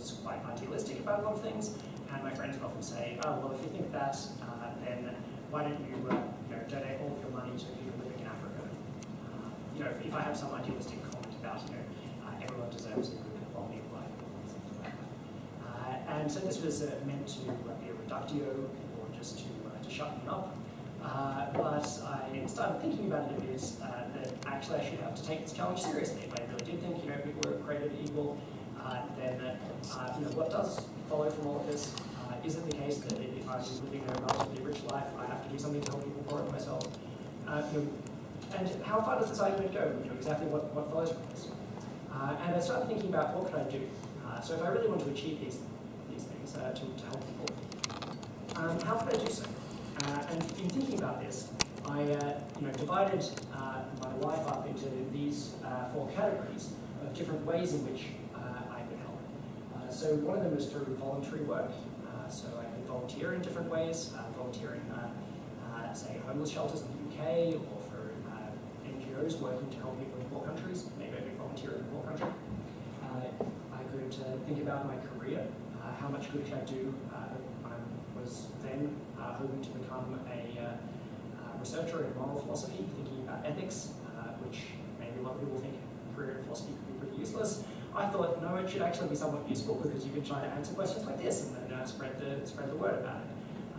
was quite idealistic about a lot of things, and my friends would often say, oh, well, if you think that, then why don't you, donate all of your money to people living in Africa? If I have some idealistic comment about, everyone deserves a good quality of life, or something like that. And so this was meant to be a reductio, or just to shut me up. But I started thinking about it a bit, that actually I should have to take this challenge seriously. If I really did think, people were created equal, then what does follow from all of this? Is it the case that if I'm living a relatively rich life, I have to do something to help people for it myself? And how far does this argument go? Exactly what follows from this? And I started thinking about what could I do? So if I really want to achieve these things to help people, how could I do so? And in thinking about this, I divided my life up into these 4 categories of different ways in which I could help. So one of them was through voluntary work. So I could volunteer in different ways, volunteering, say, homeless shelters in the UK, or for NGOs working to help people in poor countries. Maybe I could volunteer in a poor country. I could think about my career. How much good could I do? I was then hoping to become a researcher in moral philosophy, thinking about ethics, which maybe a lot of people think a career in philosophy could be pretty useless. I thought, no, it should actually be somewhat useful, because you can try to answer questions like this and then spread the word about it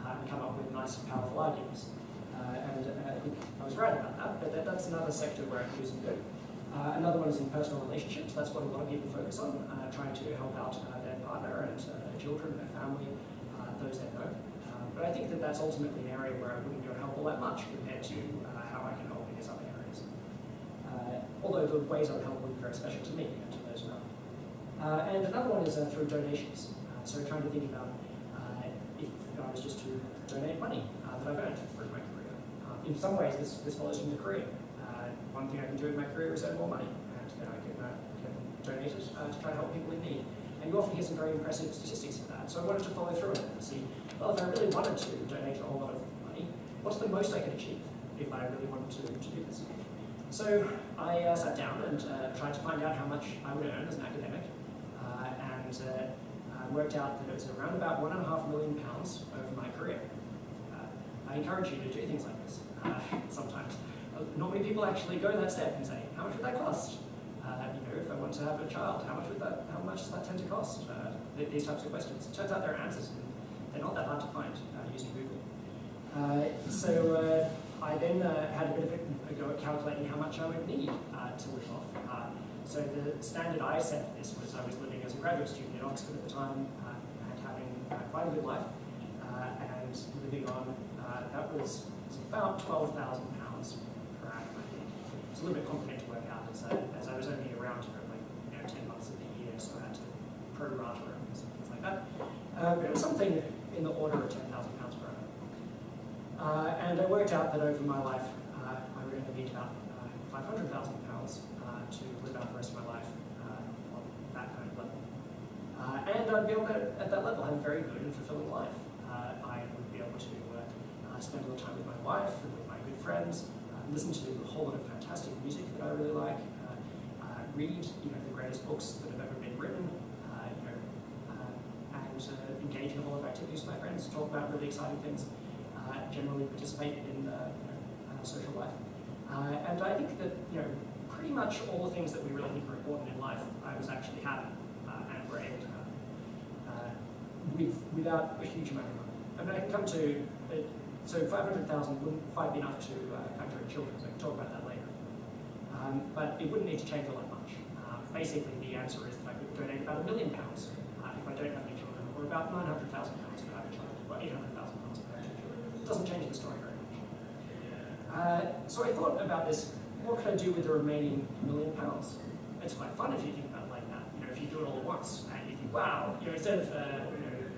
and come up with nice, powerful arguments. And I think I was right about that, but that's another sector where I could do some good. Another one is in personal relationships. That's what a lot of people focus on, trying to help out their partner and their children, their family, those they know. But I think that's ultimately an area where I wouldn't be able to help all that much compared to how I can help in these other areas. Although the ways I would help would be very special to me and to those around. And another one is through donations. So trying to think about if I was just to donate money that I've earned through my career. In some ways, this follows from the career. One thing I can do in my career is earn more money, and then I can donate it to try to help people in need. And you often hear some very impressive statistics for that. So I wanted to follow through on it and see, well, if I really wanted to donate a whole lot of money, what's the most I could achieve if I really wanted to do this? So I sat down and tried to find out how much I would earn as an academic, and worked out that it was around about £1.5 million over my career. I encourage you to do things like this sometimes. Not many people actually go that step and say, how much would that cost? If I want to have a child, how much does that tend to cost? These types of questions. It turns out there are answers, and they're not that hard to find using Google. So I then had a bit of a go at calculating how much I would need to live off. So the standard I set for this was I was living as a graduate student in Oxford at the time, and having quite a good life, and living on, that was about £12,000 per annum, I think. It's a little bit complicated to work out as I was only around for 10 months of the year, so I had to pro-rata and things like that. But it was something in the order of £10,000 per annum. And I worked out that over my life, I would only need about £500,000 to live out the rest of my life on that kind of level. And I'd be able to, at that level, have a very good and fulfilling life. I would be able to spend a lot of time with my wife and with my good friends, listen to a whole lot of fantastic music that I really like, read the greatest books that have ever been written, and engage in a whole lot of activities with my friends, talk about really exciting things, generally participate in social life. And I think that pretty much all the things that we really think are important in life, I was actually having and were able to have without a huge amount of money. I mean, I can come to so 500,000 wouldn't quite be enough to factor in children, so I can talk about that later. But it wouldn't need to change all that much. Basically, the answer is that I could donate about £1 million if I don't have any children, or about £900,000 if I have a child, or £800,000 if I have two children. It doesn't change the story very much. So I thought about this. What could I do with the remaining £1 million? It's quite fun if you think about it like that. If you do it all at once, and you think, wow, instead of a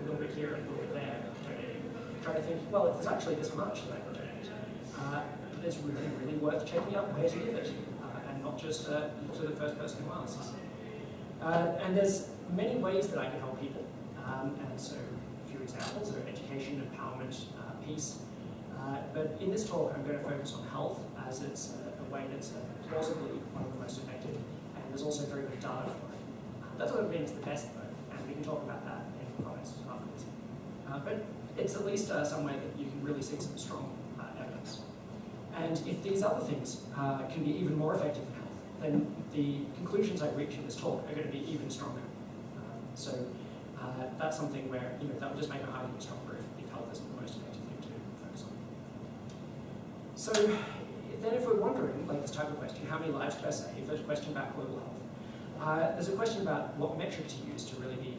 little bit here and a little bit there, donating, try to think, well, if there's actually this much that I can donate, it's really, really worth checking out where to give it, and not just to the first person who asks. And there's many ways that I can help people, and so a few examples are education, empowerment, peace. But in this talk, I'm going to focus on health, as it's a way that's plausibly one of the most effective, and there's also very good data for it. That doesn't mean it's the best, though, and can talk about that in the comments afterwards. But it's at least some way that you can really see some strong evidence. And if these other things can be even more effective in health, then the conclusions I reach in this talk are going to be even stronger. So that's something where, that will just make my argument stronger if health isn't the most effective thing to focus on. So then if we're wondering, like this type of question, how many lives could I save? There's a question about global health. There's a question about what metric to use to really be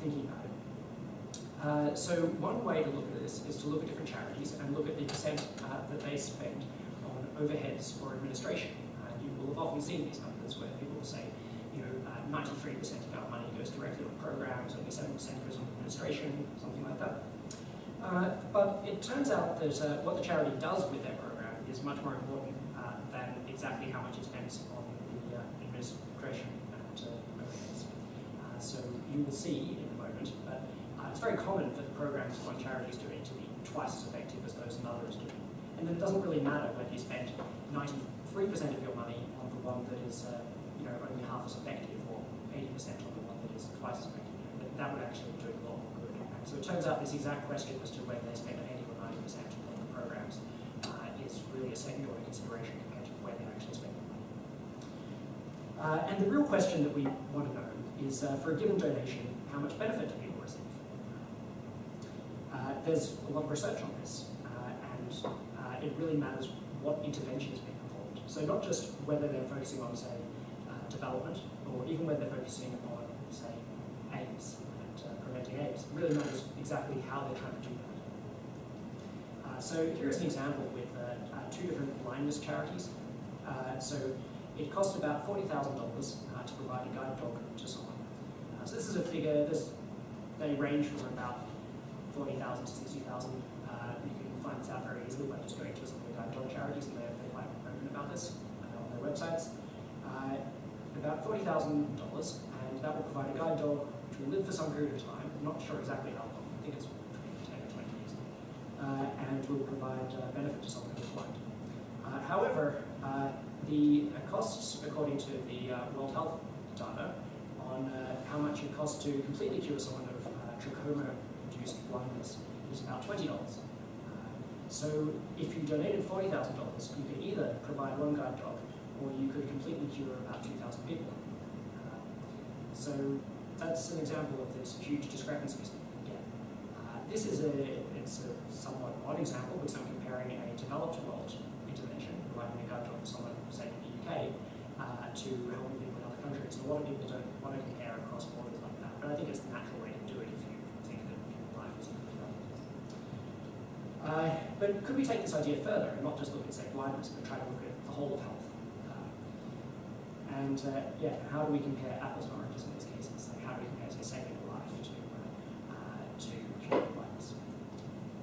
thinking about it. So one way to look at this is to look at different charities and look at the percent that they spend on overheads or administration. You will have often seen these numbers where people will say, 93% of our money goes directly on programs, only 7% goes on administration, something like that. But it turns out that what the charity does with their program is much more important than exactly how much it spends on the administration and overheads. So you will see in a moment, but it's very common for the programs one charity is doing to be twice as effective as those another is doing. And then it doesn't really matter whether you spend 93% of your money on the one that is only half as effective, or 80% on the one that is twice as effective. That would actually do a lot more good. And so it turns out this exact question as to whether they spend 80 or 90% on the programs is really a second-order consideration compared to where they're actually spending money. And the real question that we want to know is, for a given donation, how much benefit do people receive? There's a lot of research on this, and it really matters what intervention is being performed. So not just whether they're focusing on, say, development, or even whether they're focusing on, say, AIDS and preventing AIDS. It really matters exactly how they're trying to do that. So here's an example with two different blindness charities. So it cost about $40,000 to provide a guide dog to someone. So this is a figure, they range from about 40,000 to 60,000. You can find this out very easily by just going to some of the guide dog charities, and they're quite open about this on their websites. About $40,000, and that will provide a guide dog which will live for some period of time. I'm not sure exactly how long, I think it's between 10 or 20 years, and will provide benefit to someone who's blind. However, the costs, according to the World Health data, on how much it costs to completely cure someone of trachoma-induced blindness is about $20. So if you donated $40,000, you could either provide one guide dog, or you could completely cure about 2,000 people. So that's an example of this huge discrepancies that you get. This is it's a somewhat odd example because I'm comparing a developed world intervention, providing a guide dog to someone, say, in the UK, to helping people in other countries. And a lot of people don't want to compare across borders like that, but I think it's the natural way to do it if you think that human life is important. But could we take this idea further and not just look at, say, blindness, but try to look at the whole of health? And how do we compare apples and oranges in these cases? Like how do we compare, say, saving a life to curing blindness?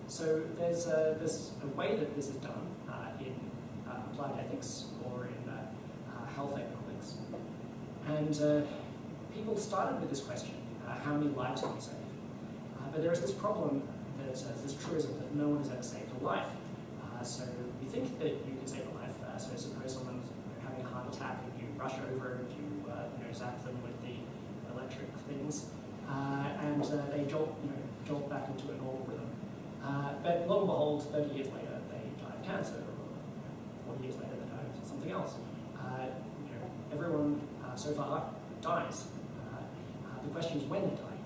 So there's a way that this is done in applied ethics or in health economics. And people started with this question, how many lives can we save? But there is this problem, there's this truism that no one has ever saved a life. So we think that you can save a life. So suppose someone's having a heart attack and you rush over and you zap them with the electric things, and they jolt back into a normal rhythm. But lo and behold, 30 years later, they die of cancer, or 40 years later, they die of something else. Everyone so far dies. The question is when they die.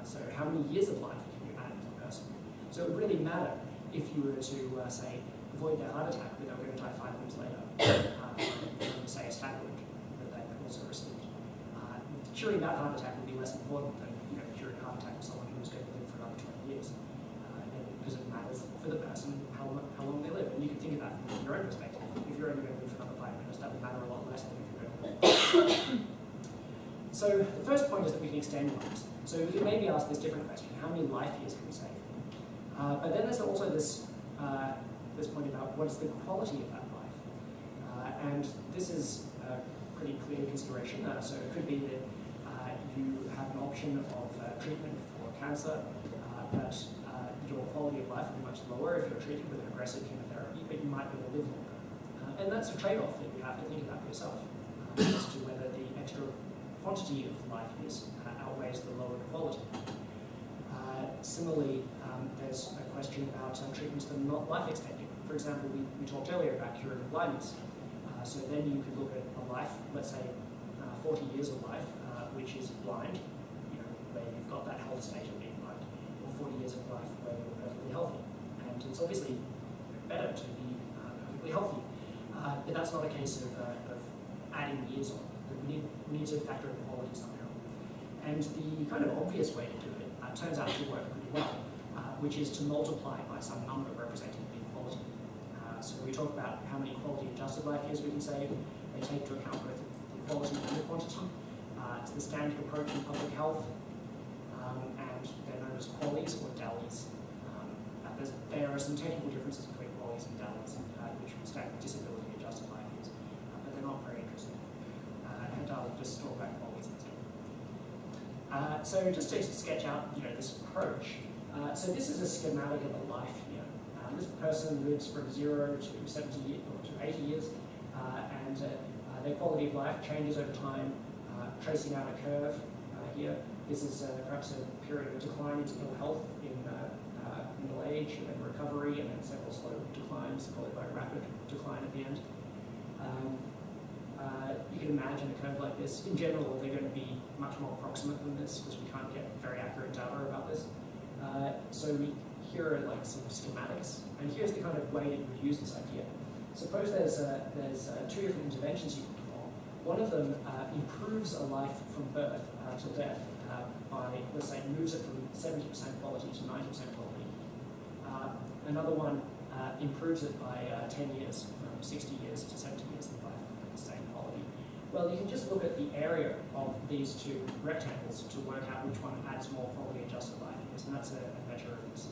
So how many years of life can you add to a person? So it would really matter if you were to, say, avoid their heart attack, but they were going to die 5 minutes later, from, say, a statin that they also received. Curing that heart attack would be less important than curing a heart attack of someone who's going to live for another 20 years, because it matters for the person how long they live. And you can think of that from your own perspective. If you're only going to live for another 5 minutes, that would matter a lot less than if you're going to live. So the first point is that we can extend lives. So we can maybe ask this different question: how many life years can we save? But then there's also this point about what is the quality of that life. And this is a pretty clear consideration. So it could be that you have an option of treatment for cancer, but your quality of life will be much lower if you're treated with an aggressive chemotherapy, but you might be able to live longer. And that's a trade-off that you have to think about for yourself, as to whether the extra quantity of life years outweigh ways, the lower the quality. Similarly, there's a question about treatments that are not life-extending. For example, we talked earlier about curative blindness. So then you could look at a life, let's say 40 years of life, which is blind, where you've got that health state of being blind, or 40 years of life where you're perfectly healthy. And it's obviously better to be perfectly healthy. But that's not a case of adding years on. We need to factor in quality somehow. And the kind of obvious way to do it turns out to work pretty well, which is to multiply by some number representing the quality. So we talk about how many quality-adjusted life years we can save. They take into account both the quality and the quantity. It's the standard approach in public health, and they're known as QALYs or DALYs. There are some technical differences between QALYs and DALYs, which would stand for disability-adjusted life years, but they're not very interesting. And I'll just talk about QALYs instead. So just to sketch out, this approach. So this is a schematic of a life here. This person lives from 0 to 70 years, or to 80 years, and their quality of life changes over time, tracing out a curve here. This is perhaps a period of decline into ill health in middle age, and then recovery, and then several slow declines, followed by rapid decline at the end. You can imagine a curve like this. In general, they're going to be much more approximate than this because we can't get very accurate data about this. So here are like some schematics, and here's the kind of way that you would use this idea. Suppose there's two different interventions you can perform. One of them improves a life from birth till death by, let's say, moves it from 70% quality to 90% quality. Another one improves it by 10 years, from 60 years to 70 years of life at the same quality. Well, you can just look at the area of these two rectangles to work out which one adds more quality adjusted life years, and that's a measure of this.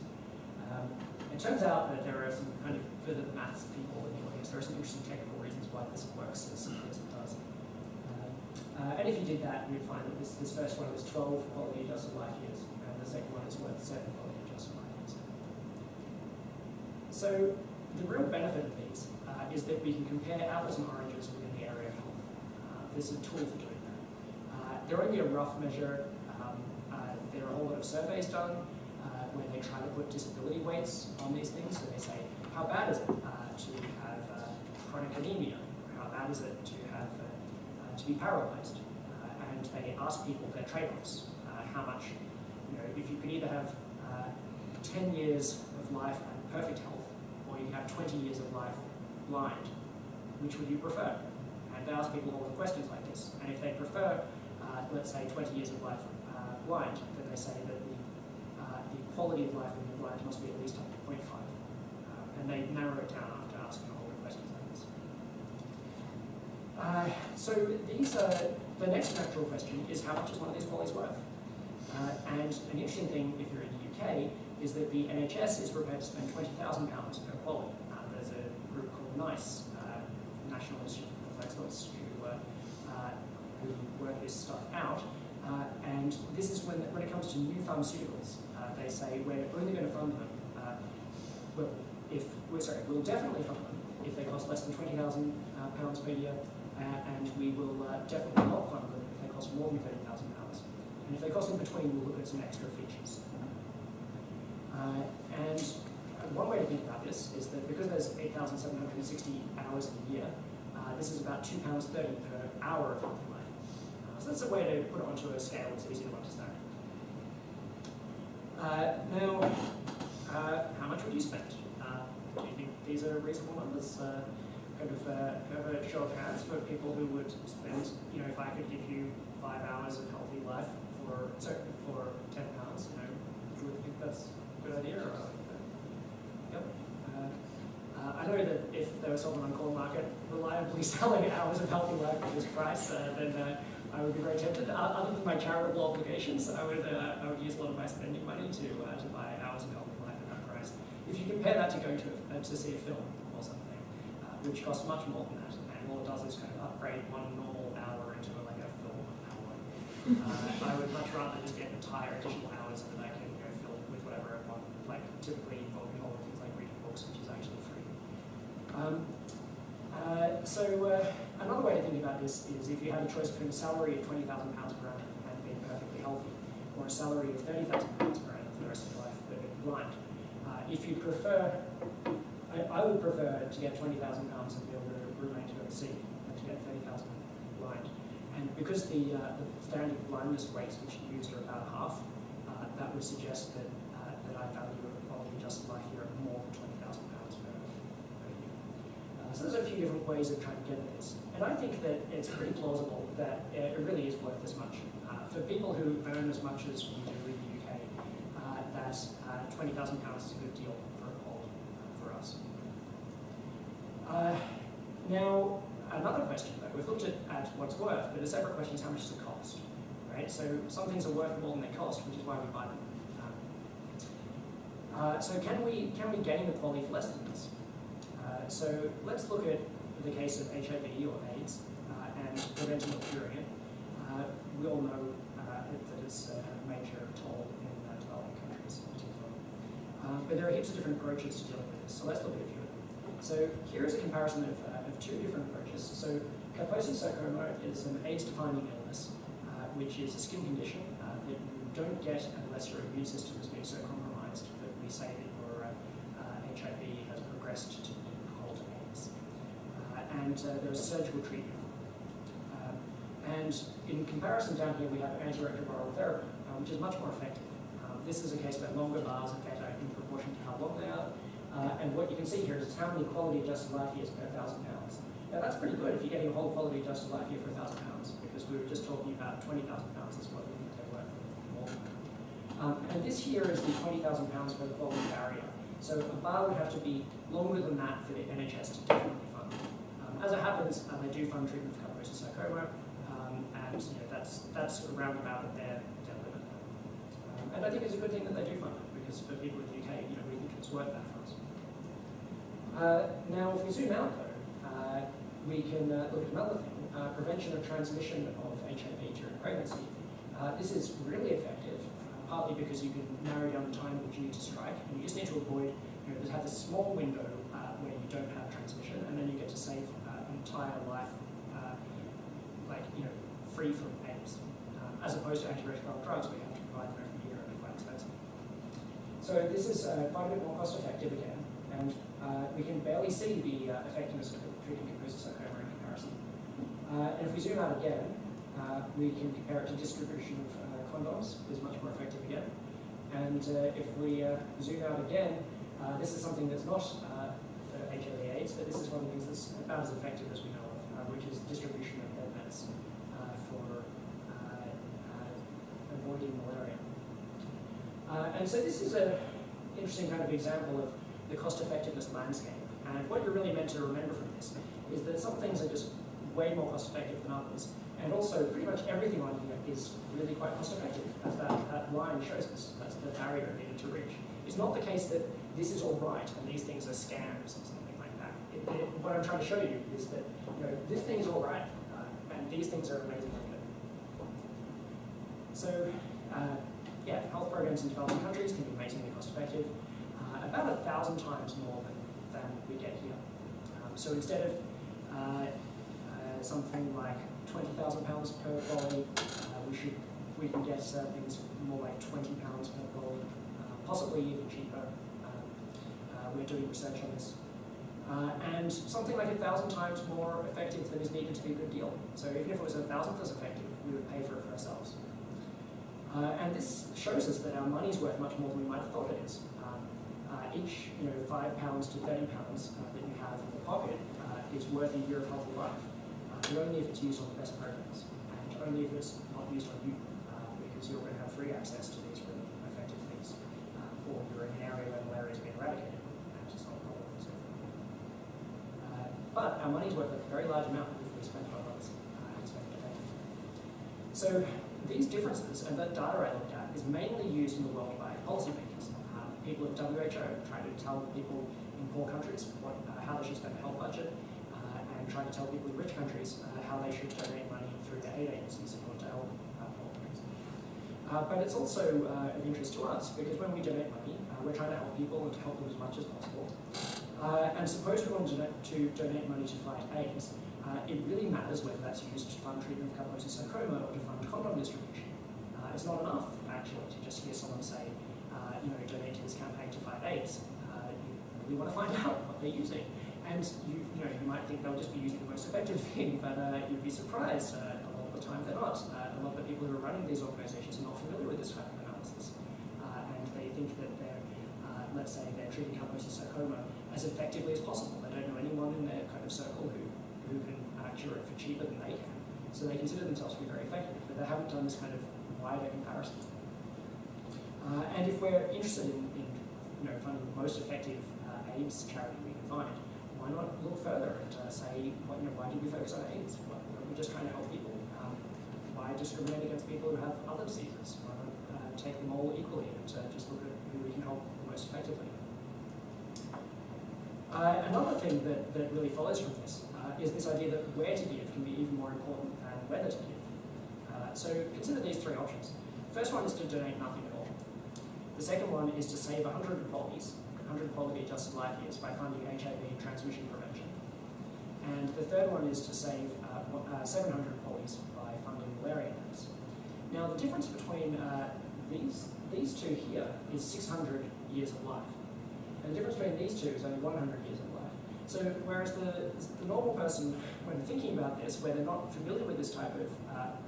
It turns out that there are some kind of further maths people in the audience. There are some interesting technical reasons why this works as simply as it does. And if you did that, you'd find that this first one is 12 quality adjusted life years, and the second one is worth 7 quality adjusted life years. So the real benefit of these is that we can compare apples and oranges within the area of health. There's a tool for doing that. They're only a rough measure. There are a whole lot of surveys done where they try to put disability weights on these things. So they say, how bad is it to have chronic anemia? Or how bad is it to have to be paralyzed? And they ask people their trade-offs. How much, if you could either have 10 years of life and perfect health, or you have 20 years of life blind, which would you prefer? And they ask people all the questions like this. And if they prefer, let's say, 20 years of life blind, then they say that the quality of life when you're blind must be at least up to 0.5. And they narrow it down after asking all the questions like this. So the next natural question is, how much is one of these qualities worth? And an interesting thing, if you're in the UK, is that the NHS is prepared to spend £20,000 per quality. There's a group called NICE, National Institute of Excellence, who work this stuff out. And this is when it comes to new pharmaceuticals, they say we're only going to fund them. We'll definitely fund them if they cost less than £20,000 per year, and we will definitely not fund them if they cost more than £30,000. And if they cost in between, we'll look at some extra features. And one way to think about this is that because there's 8,760 hours in a year, this is about £2.30 per hour of healthy life. So that's a way to put it onto a scale that's easy to understand. Now, how much would you spend? Do you think these are reasonable numbers? Kind of have a show of hands for people who would spend, if I could give you 5 hours of healthy life for £10, would you think that's a good idea? Or, yep. I know that if there was someone on Call Market reliably selling hours of healthy life at this price, then I would be very tempted. Other than my charitable obligations, I would use a lot of my spending money to buy hours of healthy life at that price. If you compare that to going to see a film or something, which costs much more than that, and all it does is kind of upgrade one normal hour into a film hour, I would much rather just get entire additional hours that I can fill with whatever I want, like typically involving all the things like reading books, which is actually free. Another way to think about this is if you had a choice between a salary of £20,000 per annum and being perfectly healthy, a salary of £30,000 per annum for the rest of your life, but you're blind. If you prefer, I would prefer to get £20,000 and be able to remain to be able to see than to get 30,000 blind. And because the standard blindness rates which you used are about half, that would suggest that I value a quality adjusted life here at more than £20,000 per year. So there's a few different ways of trying to get at this. And I think that it's pretty plausible that it really is worth this much. For people who earn as much as we do in the UK, that £20,000 is a good deal for a quality for us. Now, another question though, we've looked at what's worth, but a separate question is how much does it cost? Right? So some things are worth more than they cost, which is why we buy them. So can we gain the quality for less than this? So let's look at the case of HIV or AIDS and preventing or curing it. We all know that it's a major toll in developing countries in particular. But there are heaps of different approaches to dealing with this, so let's look at a few of them. So here is a comparison of two different approaches. So Kaposi sarcoma is an AIDS-defining illness, which is a skin condition that you don't get unless your immune system has been so compromised that we say that your HIV has progressed to be called AIDS. And there's surgical treatment. And in comparison down here, we have antiretroviral therapy, which is much more effective. This is a case where longer bars are better in proportion to how long they are. And what you can see here is how many quality adjusted life years per £1,000. Now that's pretty good if you're getting a whole quality adjusted life year for £1,000, because we were just talking about £20,000 is what we think they were more than that. And this here is the £20,000 per quality barrier. So a bar would have to be longer than that for the NHS to definitely fund. As it happens, they do fund treatment for Kaposi sarcoma, and that's around about at their limit. And I think it's a good thing that they do fund it, because for people in the UK, we think it's worth that for us. Now, if we zoom out though, we can look at another thing, prevention of transmission of HIV during pregnancy. This is really effective, partly because you can narrow down the time due to strike, and you just need to avoid, to have this small window where you don't have transmission, and then you get to save an entire life, free from AIDS. As opposed to antiretroviral drugs, we have to provide them every year and they're quite expensive. So this is quite a bit more cost effective again, and we can barely see the effectiveness of treating Kaposi sarcoma in comparison. And if we zoom out again, we can compare it to distribution of condoms, is much more effective again. And if we zoom out again, this is something that's not for HIV/AIDS, but this is one of the things that's about as effective as we know of, which is distribution of head meds for avoiding malaria. And so this is an interesting kind of example of the cost-effectiveness landscape. And what you're really meant to remember from this is that some things are just way more cost-effective than others. And also, pretty much everything on here is really quite cost-effective, as that line shows us. That's the barrier needed to reach. It's not the case that this is all right and these things are scams or something like that. What I'm trying to show you is that this thing is all right, and these things are amazingly good. So, health programs in developing countries can be amazingly cost-effective, about 1,000 times more than we get here. So instead of something like £20,000 per quality, we can get things more like £20 per quality, possibly even cheaper. We're doing research on this. And something like 1,000 times more effective than is needed to be a good deal. So even if it was 1,000th as effective, we would pay for it for ourselves. And this shows us that our money's worth much more than we might have thought it is. Each £5 to £30 that you have in your pocket is worth a year of healthy life, but only if it's used on the best programs, and only if it's not used on you, because you're going to have free access to these really effective things, or you're in an area where malaria has been eradicated, and it's not a problem, so but our money's worth a very large amount if we spend it on others and spend it effectively. So these differences, and that data I looked at, is mainly used in the world by policymakers. People at WHO trying to tell people in poor countries how they should spend the health budget, and trying to tell people in rich countries how they should donate money through their aid agencies in order to help poor countries. But it's also of interest to us, because when we donate money, we're trying to help people and to help them as much as possible. And suppose we want to donate money to fight AIDS, it really matters whether that's used to fund treatment of Kaposi sarcoma or to fund condom distribution. it's not enough, actually, to just hear someone say, donate to this campaign to fight AIDS. You really want to find out what they're using. And you might think they'll just be using the most effective thing, but you'd be surprised. A lot of the time they're not. A lot of the people who are running these organizations are not familiar with this type of analysis. And they think that they're, let's say, they're treating Kaposi's sarcoma as effectively as possible. They don't know anyone in their kind of circle who can cure it for cheaper than they can. So they consider themselves to be very effective, but they haven't done this kind of wider comparison. And if we're interested in finding the most effective AIDS charity we can find, why not look further and say, why did we focus on AIDS? Why don't we just trying to help people? Why discriminate against people who have other diseases? Why not take them all equally and just look at who we can help most effectively? Another thing that really follows from this is this idea that where to give can be even more important than whether to give. So consider these three options. The first one is to donate nothing at all. The second one is to save 100 quality adjusted life years by funding HIV transmission prevention. And the third one is to save 700 qualities by funding malaria nets. Now the difference between these two here is 600 years of life. And the difference between these two is only 100 years of life. So whereas the normal person, when thinking about this, where they're not familiar with this type of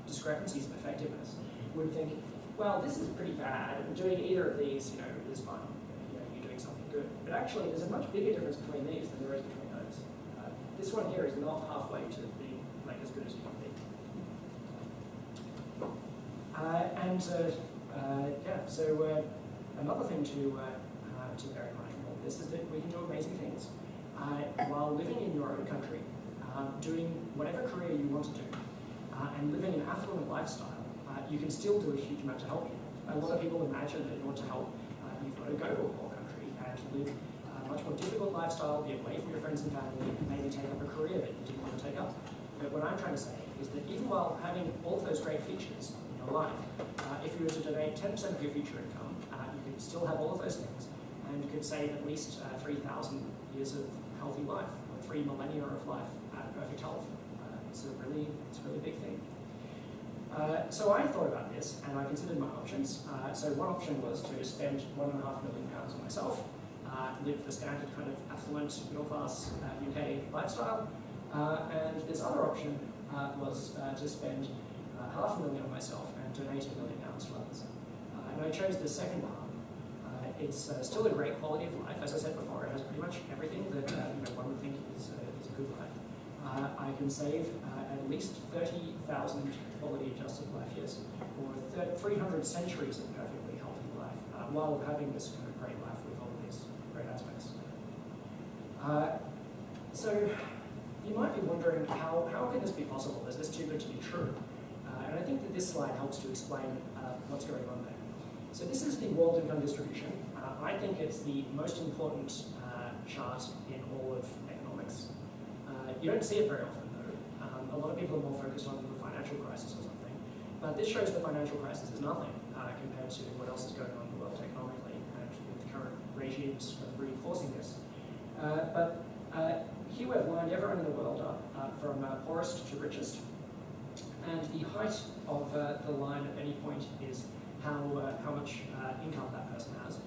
discrepancies in effectiveness, would think, well, this is pretty bad, and doing either of these, is fine. You're doing something good. But actually, there's a much bigger difference between these than there is between those. This one here is not halfway to being as good as you can be. So another thing to bear in mind from all this is that we can do amazing things while living in your own country, doing whatever career you want to do, and living an affluent lifestyle. You can still do a huge amount to help people. A lot of people imagine that in order to help, you've got to go to a poor country and live a much more difficult lifestyle, be away from your friends and family, and maybe take up a career that you didn't want to take up. But what I'm trying to say is that even while having all of those great features in your life, if you were to donate 10% of your future income, you could still have all of those things, and you could save at least 3,000 years of healthy life, or 3 millennia of life at perfect health. It's a really big thing. So I thought about this, and I considered my options. So one option was to spend £1.5 million on myself, live the standard kind of affluent, middle-class UK lifestyle. And this other option was to spend £500,000 on myself and donate £1 million to others. And I chose the second one. It's still a great quality of life. As I said before, it has pretty much everything that one would think is a good life. I can save at least 30,000 quality adjusted life years, or 300 centuries of perfectly healthy life, while having this kind of great life with all of these great aspects. So you might be wondering, how can this be possible? Is this too good to be true? And I think that this slide helps to explain what's going on there. So this is the world income distribution. I think it's the most important chart in all of economics. You don't see it very often, though. A lot of people are more focused on the financial crisis or something. But this shows the financial crisis is nothing compared to what else is going on in the world economically, and with current regimes reinforcing this. But here we've lined everyone in the world up, from poorest to richest. And the height of the line at any point is how much income that person has.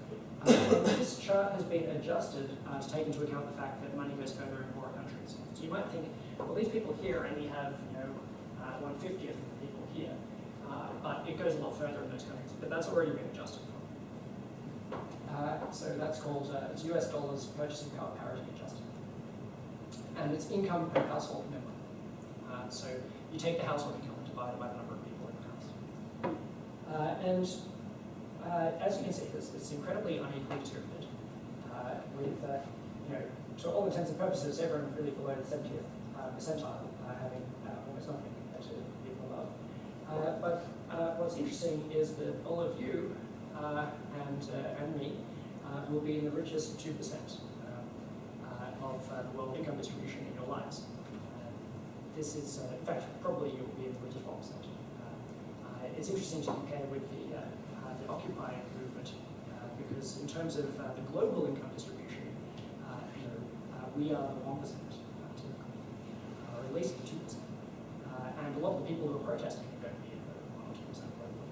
This chart has been adjusted to take into account the fact that money goes further in poorer countries. So you might think, well, these people here only have 1/50th of the people here, but it goes a lot further in those countries. But that's already been adjusted for. So that's called it's US dollars purchasing power parity adjusted, and it's income per household member. So you take the household income and divide it by the number of people in the house. As you can see, it's incredibly unequally distributed, with, to all intents and purposes, everyone really below the 70th percentile having almost nothing compared to people above. But what's interesting is that all of you and me will be in the richest 2% of the world income distribution in your lives. This is, in fact, probably you will be in the richest 1%. It's interesting to compare with the Occupy movement, because in terms of the global income distribution, we are the 1%, or at least the 2%. And a lot of the people who are protesting are going to be in the 1 or 2% globally.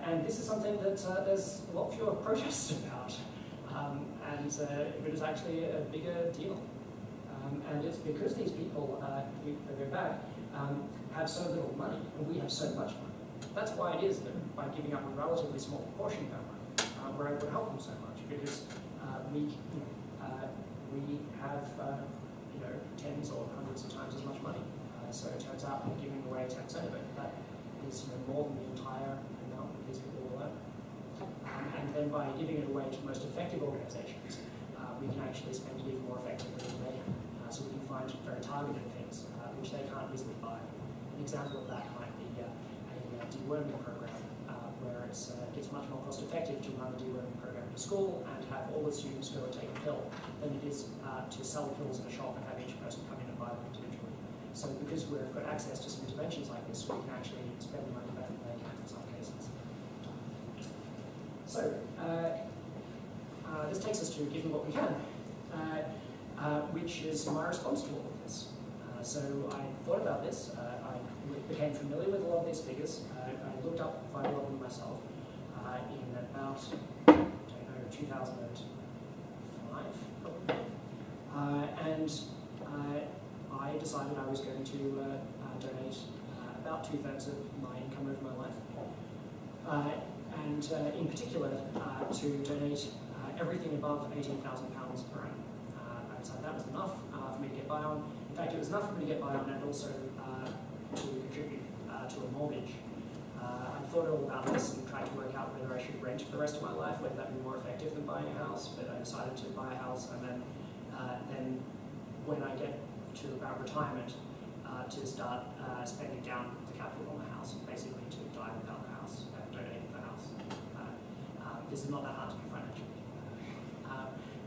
And this is something that there's a lot fewer protests about, and it is actually a bigger deal. And it's because these people, if I go back, have so little money, and we have so much money. That's why it is that by giving up a relatively small proportion of our money, we're able to help them so much, because we have tens or hundreds of times as much money. So it turns out that giving away 10% of it, that is more than the entire amount that these people will earn. And then by giving it away to the most effective organizations, we can actually spend it even more effectively than they can. So we can find very targeted things which they can't easily buy. An example of that might be a deworming program where it's much more cost effective to run a deworming program at a school and have all the students go and take a pill than it is to sell pills in a shop and have each person come in and buy them individually. So because we've got access to some interventions like this, we can actually spend the money better than they can in some cases. So this takes us to Give Them What We Can, which is my response to all of this. So I thought about this, I became familiar with a lot of these figures, I looked up quite a lot of them myself in about, 2005 probably. And I decided I was going to donate about 2/3 of my income over my life. And in particular, to donate everything above £18,000 per annum. I decided that was enough for me to get by on. In fact, it was enough for me to get by on and also to contribute to a mortgage. I thought all about this and tried to work out whether I should rent for the rest of my life, whether that would be more effective than buying a house, but I decided to buy a house, and then when I get to about retirement, to start spending down the capital on the house, basically to die without the house and donate the house. This is not that hard to do financially.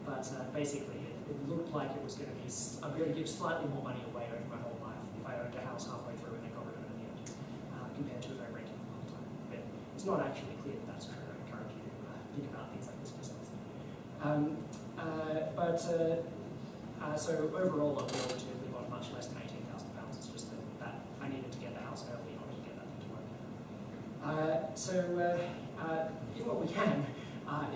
But basically, it looked like it was going to be, I'm going to give slightly more money away over my whole life if I owned a house halfway through and then got rid of it in the end, compared to if I rented for a long time. But it's not actually clear that that's true. I encourage you to think about things like this yourselves. So overall, I'll be able to live on much less than £18,000. It's just that I needed to get the house early in order to get that thing to work. Give What We Can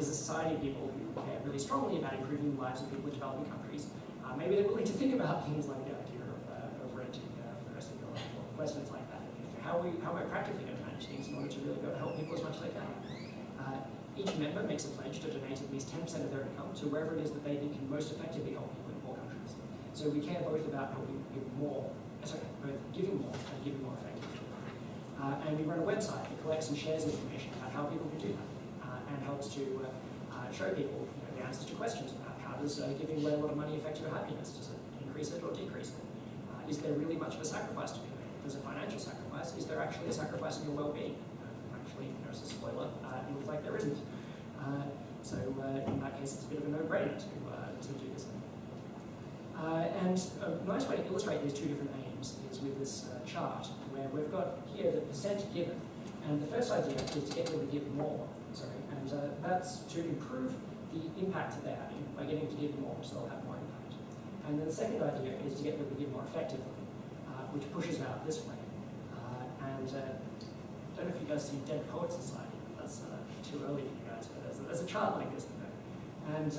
is a society of people who care really strongly about improving the lives of people in developing countries. Maybe they're willing to think about things like the idea of renting for the rest of your life, or questions like that. How am I practically going to manage things in order to really go and help people as much as I can? Each member makes a pledge to donate at least 10% of their income to wherever it is that they think can most effectively help people in poor countries. So we care both about helping both giving more and giving more effectively. And we run a website that collects and shares information about how people can do that, and helps to show people the answers to questions about how does giving away a lot of money affect your happiness? Does it increase it or decrease it? Is there really much of a sacrifice to be made? If there's a financial sacrifice, is there actually a sacrifice in your well-being? Actually, there's a spoiler, it looks like there isn't. So in that case, it's a bit of a no-brainer to do this thing. And a nice way to illustrate these two different aims is with this chart, where we've got here the percent given. And the first idea is to get them to give more. And that's to improve the impact that they're having by getting to give more, so they'll have more impact. And then the second idea is to get them to give more effectively, which pushes out this way. I don't know if you guys see Dead Poets Society. That's too early for you guys, but there's a chart like this. And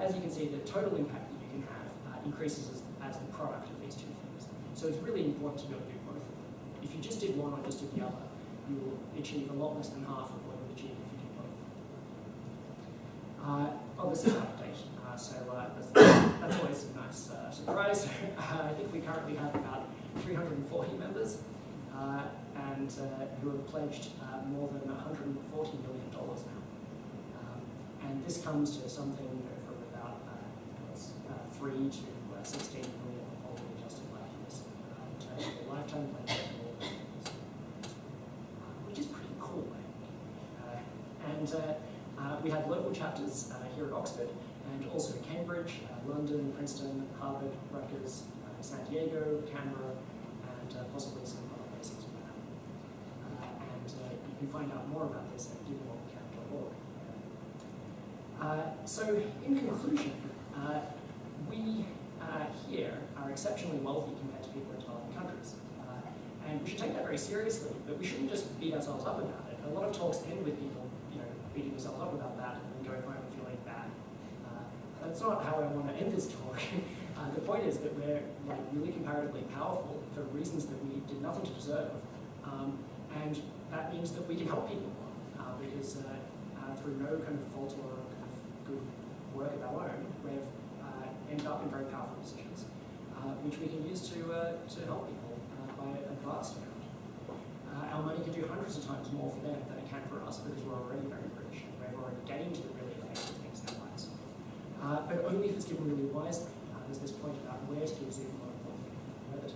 as you can see, the total impact that you can have increases as the product of these two things. So it's really important to be able to do both of them. If you just did one or just did the other, you will achieve a lot less than half of what you would achieve if you did both. This is an update, so that's always a nice surprise. I think we currently have about 340 members, and who have pledged more than $140 million now. And this comes to something from about 3 to 16 million of the adjusted life years in terms of the lifetime pledge of all members, which is pretty cool, I think. We have local chapters here at Oxford, and also Cambridge, London, Princeton, Harvard, Rutgers, San Diego, Canberra, and possibly some other places as well. And you can find out more about this at givingwhatwecan.org. So, in conclusion, we here are exceptionally wealthy compared to people in developing countries. And we should take that very seriously, but we shouldn't just beat ourselves up about it. a lot of talks end with people, beating themselves up about that and then going home and feeling bad. That's not how I want to end this talk. The point is that we're really comparatively powerful for reasons that we did nothing to deserve, and that means that we can help people because through no kind of fault or kind of good work of our own, we've ended up in very powerful positions, which we can use to help people by a vast amount. Our money can do hundreds of times more for them than it can for us because we're already very rich and we've already gained the really effective things in our lives. But only if it's given really wisely. There's this point about where to give is even more important than whether to.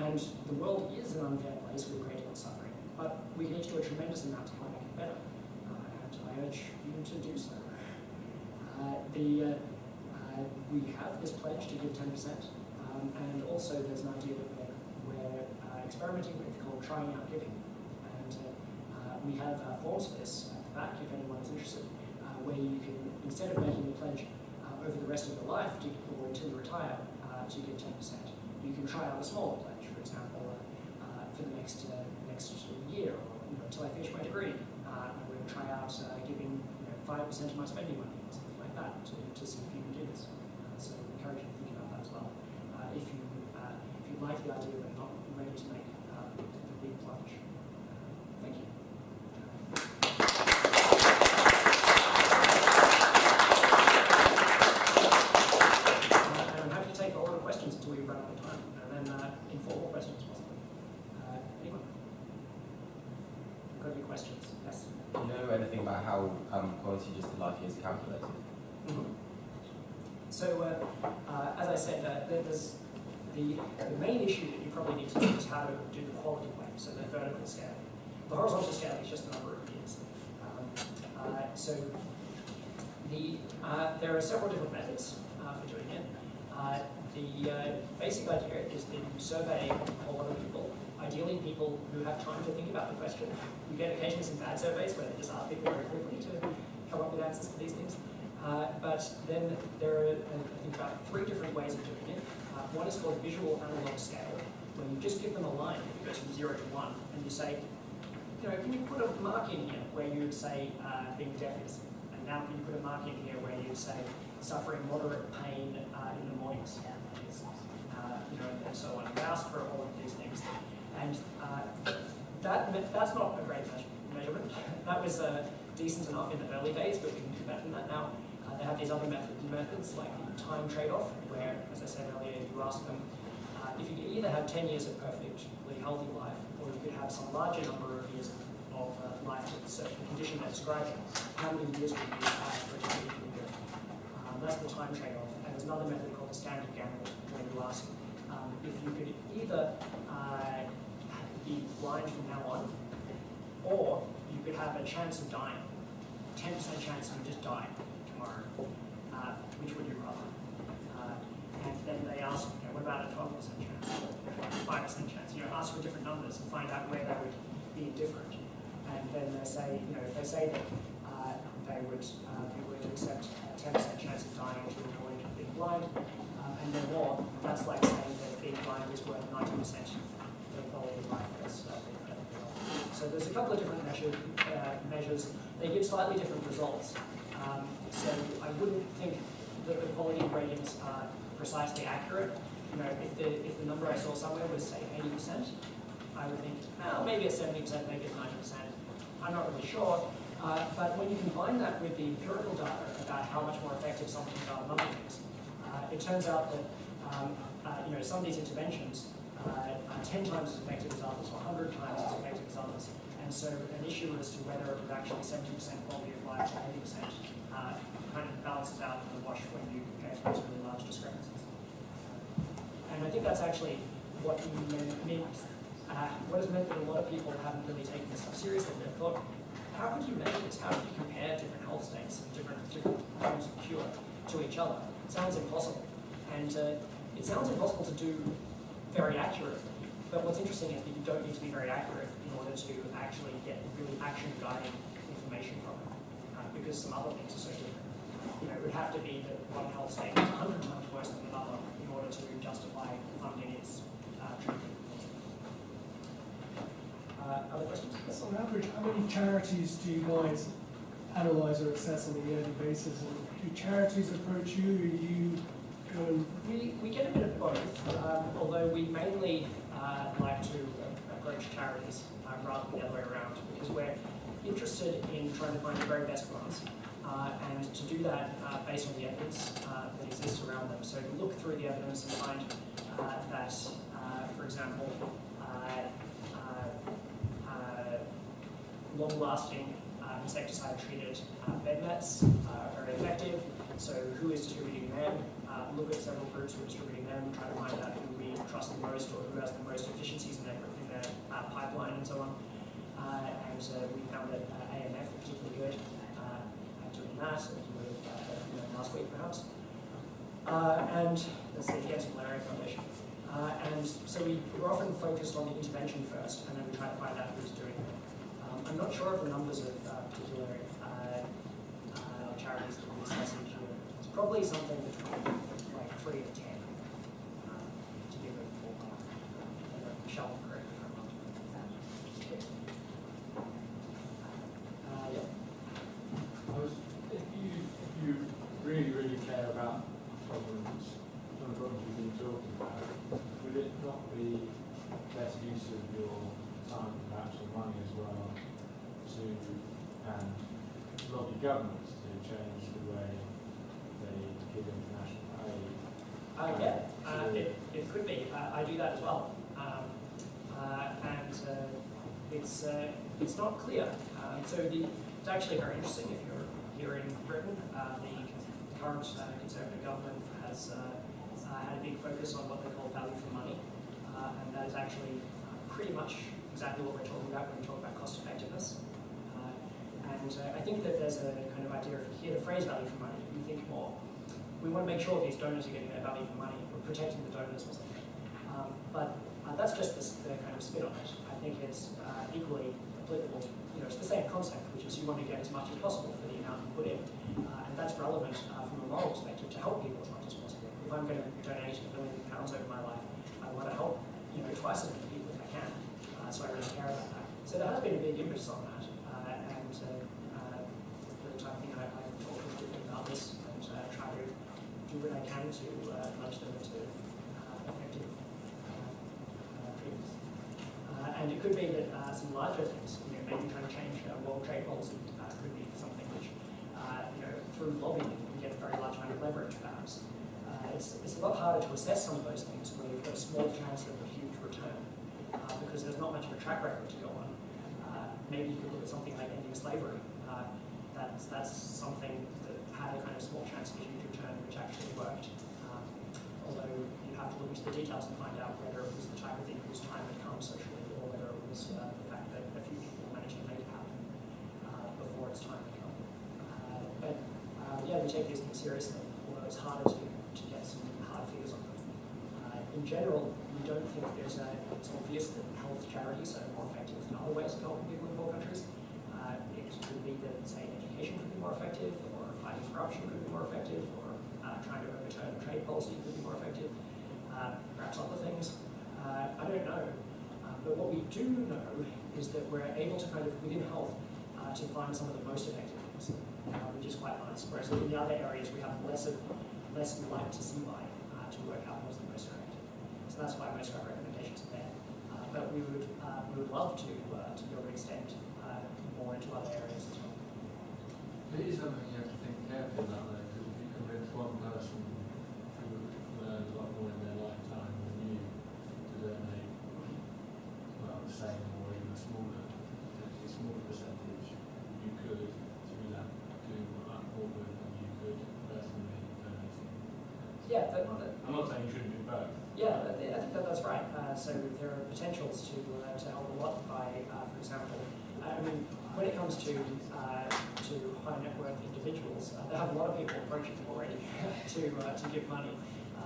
And the world is an unfair place with a great deal of suffering, but we can each do a tremendous amount to help make it better. And I urge you to do so. We have this pledge to give 10%, and also there's an idea that we're experimenting with called trying out giving. And we have forms for this at the back if anyone is interested, where you can, instead of making a pledge over the rest of your life or until you retire to give 10%, you can try out a smaller pledge, for example, for the next year or until I finish my degree. I'm going to try out giving 5% of my spending money or something like that to see if you can do this. So I encourage you to think about that as well. If you like the idea but not ready to make the big plunge. Thank you. And I'm happy to take a lot of questions until we run out of time, and then informal questions possibly. Anyone? Got any questions? Yes? Do you know anything about how quality just in life is calculated? Mm-hmm. So, as I said, there's the main issue that you probably need to know is how to do the quality way, so the vertical scale. The horizontal scale is just the number of years. There are several different methods for doing it. The basic idea is that you survey a whole lot of people, ideally people who have time to think about the question. You get occasionally some bad surveys where they just ask people very quickly to come up with answers to these things. But then there are, I think, about 3 different ways of doing it. One is called visual analog scale, where you just give them a line that goes from 0 to 1, and you say, can you put a mark in here where you would say being deaf is? And now can you put a mark in here where you would say suffering moderate pain in the mornings, and so on. You ask for all of these things. And that's not a great measurement. That was decent enough in the early days, but we can do better than that now. They have these other methods like the time trade-off, where, as I said earlier, you ask them if you could either have 10 years of perfectly healthy life, or you could have some larger number of years of life with a certain condition they're describing, how many years would you have for a particular year? That's the time trade-off. And there's another method called the standard gamble, where you ask if you could either be blind from now on, or you could have a chance of dying, 10% chance you would just die tomorrow. Which would you rather? And then they ask, what about a 12% chance, 5% chance? Ask for different numbers and find out where they would be different. And then they say, if they say that they would be willing to accept a 10% chance of dying to avoid being blind, and no more, that's like saying that being blind is worth 90% of the quality of life. So there's a couple of different measures. They give slightly different results. So I wouldn't think that the quality ratings are precisely accurate. If the number I saw somewhere was, say, 80%, I would think, maybe it's 70%, maybe it's 90%. I'm not really sure. But when you combine that with the empirical data about how much more effective some things are than other things, it turns out that some of these interventions are 10 times as effective as others, or 100 times as effective as others. And so an issue as to whether it was actually 70% quality of life or 80% kind of balances out in the wash when you get those really large discrepancies. And I think that's actually what has meant that a lot of people haven't really taken this stuff seriously. They've thought, how could you measure this? How could you compare different health states and different forms of cure to each other? It sounds impossible. And it sounds impossible to do very accurately. But what's interesting is that you don't need to be very accurate in order to actually get really action-guiding information from it, because some other things are so different. It would have to be that one health state is 100 times worse than another in order to justify funding its treatment. Other questions? Yes, on average, how many charities do you guys analyse or assess on a yearly basis? And do charities approach you? Or you go and... We get a bit of both, although we mainly like to approach charities rather than the other way around, because we're interested in trying to find the very best ones, and to do that based on the evidence that exists around them. So we look through the evidence and find that, for example, long-lasting insecticide-treated bed nets are very effective. So who is distributing them? Look at several groups who are distributing them, try to find out who we trust the most or who has the most efficiencies in their pipeline and so on. And we found that AMF are particularly good at doing that, as you would have heard last week perhaps. And let's see, the Malaria Foundation. And so we're often focused on the intervention first, and then we try to find out who's doing it. I'm not sure of the numbers of particular charities that we assess each year. It's probably something between like 3 to 10 to give a ballpark. Michelle, correct me if I'm wrong. If you really care about problems, some of the problems you've been talking about, would it not be best use of your time and perhaps your money as well to lobby governments to change the way they give international aid? It could be. I do that as well. And it's not clear. So it's actually very interesting if you're here in Britain. The current Conservative government has had a big focus on what they call value for money. And that is actually pretty much exactly what we're talking about when we talk about cost effectiveness. And I think that there's a kind of idea, if you hear the phrase value for money, you think more, we want to make sure these donors are getting their value for money, we're protecting the donors or something. But that's just the kind of spin on it. I think it's equally applicable to, it's the same concept, which is you want to get as much as possible for the amount you put in. And that's relevant from a moral perspective to help people as much as possible. If I'm going to donate £1 million over my life, I want to help twice as many people if I can. So I really care about that. So there has been a big impetus on that. The time thing I talk to people about this and try to do what I can to nudge them into effective treatments. And it could be that some larger things, maybe trying to change world trade policy could be something which, through lobbying, you can get a very large amount of leverage perhaps. It's a lot harder to assess some of those things where you've got a small chance of a huge return because there's not much of a track record to go on. Maybe you could look at something like ending slavery. That's something that had a kind of small chance of a huge return which actually worked. Although you have to look into the details and find out whether it was the type of thing whose time had come socially or whether it was the fact that a few people managed to make it happen before its time had come. But we take these things seriously, although it's harder to get some hard figures on them. In general, we don't think it's obvious that health charities are more effective than other ways of helping people in poor countries. It could be that, say, education could be more effective, or fighting corruption could be more effective, or trying to overturn trade policy could be more effective. Perhaps other things. I don't know. But what we do know is that we're able to kind of, within health, to find some of the most effective things, which is quite nice. Whereas in the other areas, we have less light to see by to work out what's the most effective. So that's why most of our recommendations are there. But we would love to be able to extend more into other areas as well. It is something you have to think carefully about though, because if you convince one person who learns a lot more in their lifetime than you to donate, well, the same or even a smaller percentage, you could, through that, do a lot more good than you could personally donating. Yeah, I'm not saying you shouldn't do both. Yeah, I think that's right. So there are potentials to help a lot by, for example, when it comes to high net worth individuals, they have a lot of people approaching them already to give money.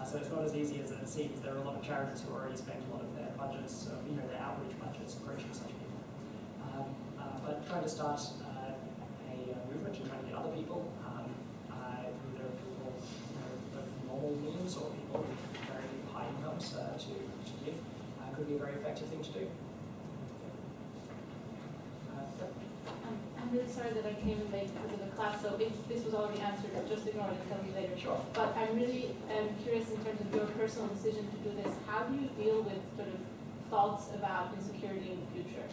So it's not as easy as it seems. There are a lot of charities who already spend a lot of their budgets, their outreach budgets approaching such people. But trying to start a movement and trying to get other people, either people of normal means or people with very high incomes to give, could be a very effective thing to do. I'm really sorry that I came in late because of the class, so if this was already answered, just ignore it and tell me later. Sure. But I'm really curious in terms of your personal decision to do this. How do you deal with sort of thoughts about insecurity in the future?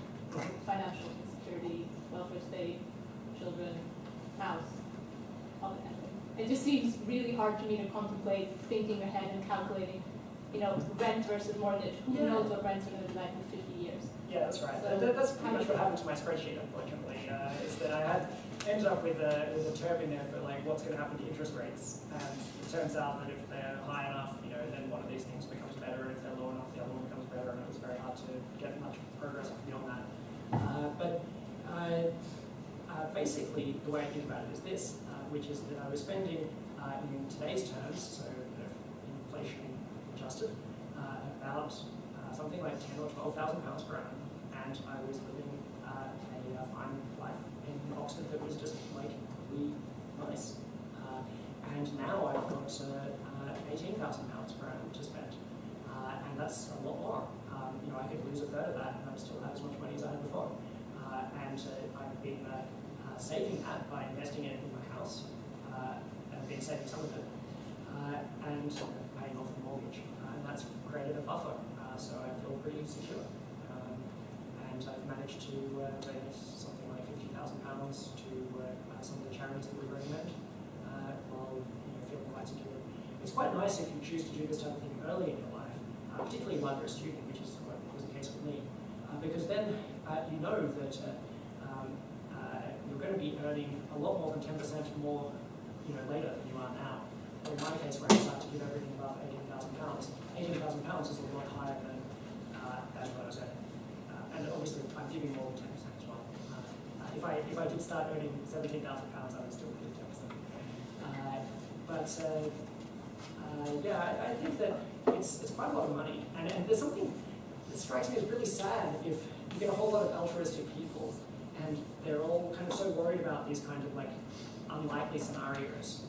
Financial insecurity, welfare state, children, house, all that kind of thing. It just seems really hard to me to contemplate thinking ahead and calculating, you know, rent versus mortgage. Who Yeah. knows what rents are going to be like in 50 years? Yeah, that's right. So That's pretty much what happened to my spreadsheet, unfortunately, is that I had ended up with a term in there for like what's going to happen to interest rates, and it turns out that if they're high enough, you know, then one of these things becomes better, and if they're low enough, the other one becomes better, and it was very hard to get much progress beyond that. Basically, the way I think about it is this, which is that I was spending in today's terms, so inflation adjusted, about something like £10,000 or £12,000 per annum, and I was living a fine life in Oxford that was just like really nice. And now I've got £18,000 per annum to spend, and that's a lot more. You know, I could lose a third of that, and I'd still have as much money as I had before. And I've been saving that by investing it in my house. I've been saving some of it, and paying off the mortgage, and that's created a buffer. So I feel pretty secure. And I've managed to raise something like £50,000 to some of the charities that we recommend, while feeling quite secure. It's quite nice if you choose to do this type of thing early in your life, particularly while you're a student, which is what was the case with me, because then you know that you're going to be earning a lot more than 10% more, later than you are now. Or in my case, where I start to give everything above £18,000, £18,000 is a lot higher than what I was earning. And obviously, I'm giving more than 10% as well. If I did start earning £17,000, I would still give 10%. Yeah, I think that it's quite a lot of money. And there's something that strikes me as really sad if you get a whole lot of altruistic people and they're all kind of so worried about these kind of like unlikely scenarios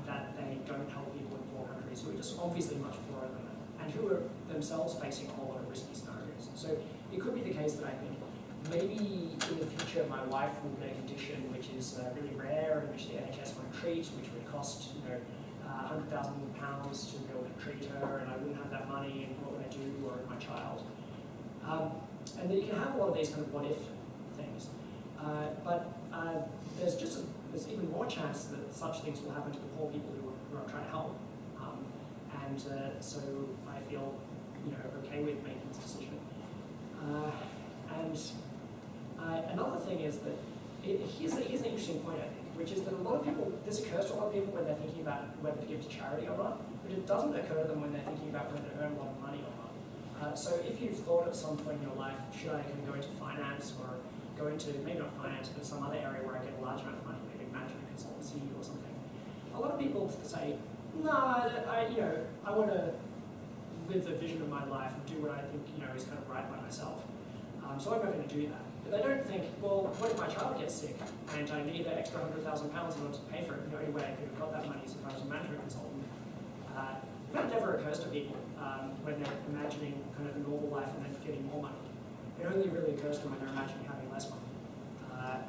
that they don't help people in poor countries who are just obviously much poorer than them and who are themselves facing a whole lot of risky scenarios. So it could be the case that I think maybe in the future my wife will get a condition which is really rare and which the NHS won't treat, which would cost £100,000 to be able to treat her, and I wouldn't have that money, and what would I do, or my child? And then you can have a lot of these kind of what if things. But there's even more chance that such things will happen to the poor people who are trying to help. So I feel okay with making this decision. Another thing is that here's an interesting point, I think, which is that a lot of people, this occurs to a lot of people when they're thinking about whether to give to charity or not, but it doesn't occur to them when they're thinking about whether to earn a lot of money or not. So if you've thought at some point in your life, should I go into finance or go into, maybe not finance, but some other area where I get a large amount of money, maybe management consultancy or something, a lot of people say, no, I want to live the vision of my life and do what I think is kind of right by myself. So I'm not going to do that. But they don't think, well, what if my child gets sick and I need an extra £100,000 in order to pay for it? The only way I could have got that money is if I was a management consultant. That never occurs to people when they're imagining kind of a normal life and then getting more money. It only really occurs to them when they're imagining having less money.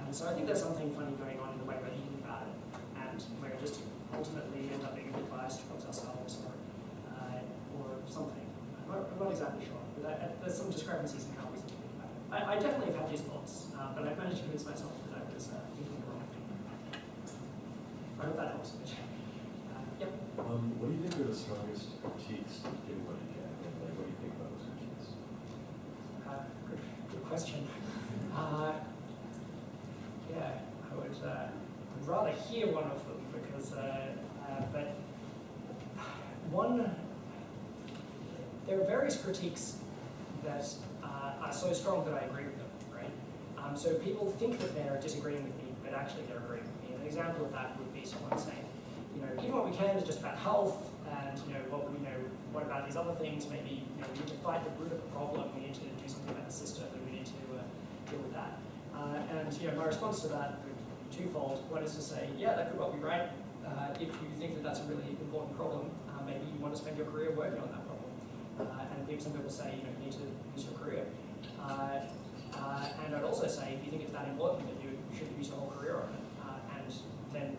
And so I think there's something funny going on in the way we're thinking about it, and we're just ultimately end up being a bit biased towards ourselves or something. I'm not exactly sure, but there's some discrepancies in how we think about it. I definitely have had these thoughts, but I've managed to convince myself that I was thinking the wrong thing. I hope that helps a bit. Yep. What do you think are the strongest critiques to do what you can? Like, what do you think about those critiques? Good question. Yeah, I would rather hear one of them because, but there are various critiques that are so strong that I agree with them, right? So people think that they're disagreeing with me, but actually they're agreeing with me. An example of that would be someone saying, given what we can is just about health, and what about these other things? Maybe we need to fight the root of the problem. We need to do something about the system, and we need to deal with that. And my response to that would be twofold. One is to say, yeah, that could well be right. If you think that that's a really important problem, maybe you want to spend your career working on that problem. And some people say you need to use your career. And I'd also say, if you think it's that important that you should use your whole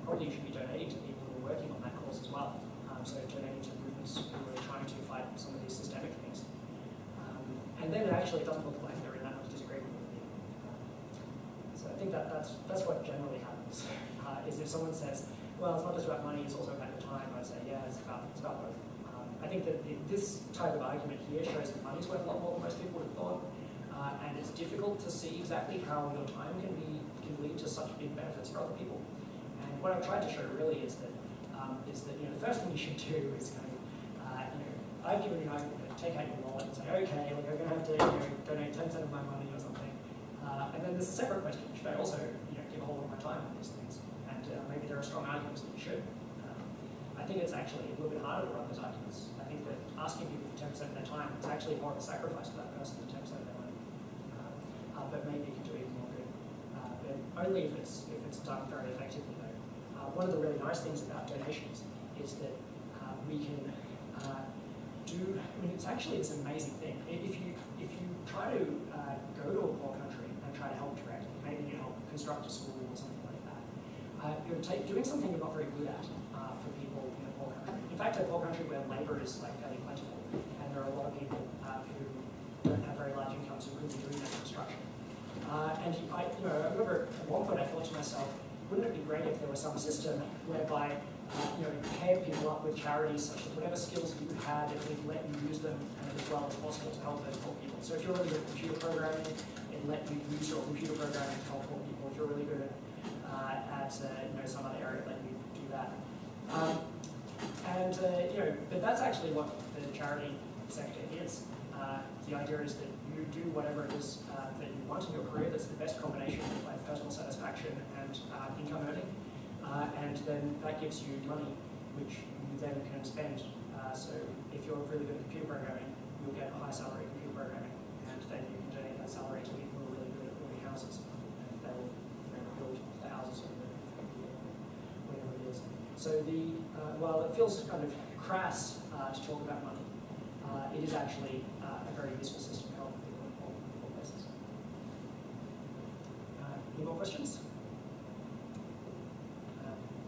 probably should be donating to people who are working on that cause as well. So donating to movements who are trying to fight some of these systemic things. And then it actually doesn't look like they're in that much disagreement with me. So I think that's what generally happens, is if someone says, well, it's not just about money, it's also about your time, I'd say, yeah, it's about both. I think that this type of argument here shows that money's worth a lot more than most people would have thought, and it's difficult to see exactly how your time can lead to such big benefits for other people. And what I've tried to show really is that the first thing you should do is kind of, I've given you an argument to take out your wallet and say, okay, look, I'm going to have to donate 10% of my money or something. And then there's a separate question: should I also give a whole lot of my time on these things? And maybe there are strong arguments that you should. I think it's actually a little bit harder to run those arguments. I think that asking people for 10% of their time is actually more of a sacrifice to that person than 10% of their money. But maybe you can do even more good. But only if it's done very effectively, though. One of the really nice things about donations is that we can it's actually this amazing thing. If you try to go to a poor country and try to help directly, maybe you help construct a school or something like that, you're doing something you're not very good at for people in a poor country. In fact, a poor country where labour is fairly plentiful, and there are a lot of people who don't have very large incomes who could be doing that construction. And I remember at one point I thought to myself, wouldn't it be great if there was some system whereby you pair people up with charities such that whatever skills you had, it would let you use them as well as possible to help those poor people. So if you're really good at computer programming, it let you use your computer programming to help poor people. If you're really good at some other area, it let you do that. But that's actually what the charity sector is. The idea is that you do whatever it is that you want in your career that's the best combination of personal satisfaction and income earning. And then that gives you money, which you then can spend. So if you're really good at computer programming, you'll get a high salary in computer programming, and then you can donate that salary to people who are really good at building houses, and they will build the houses or whatever it is. So while it feels kind of crass to talk about money, it is actually a very useful system to help people in all places. Any more questions?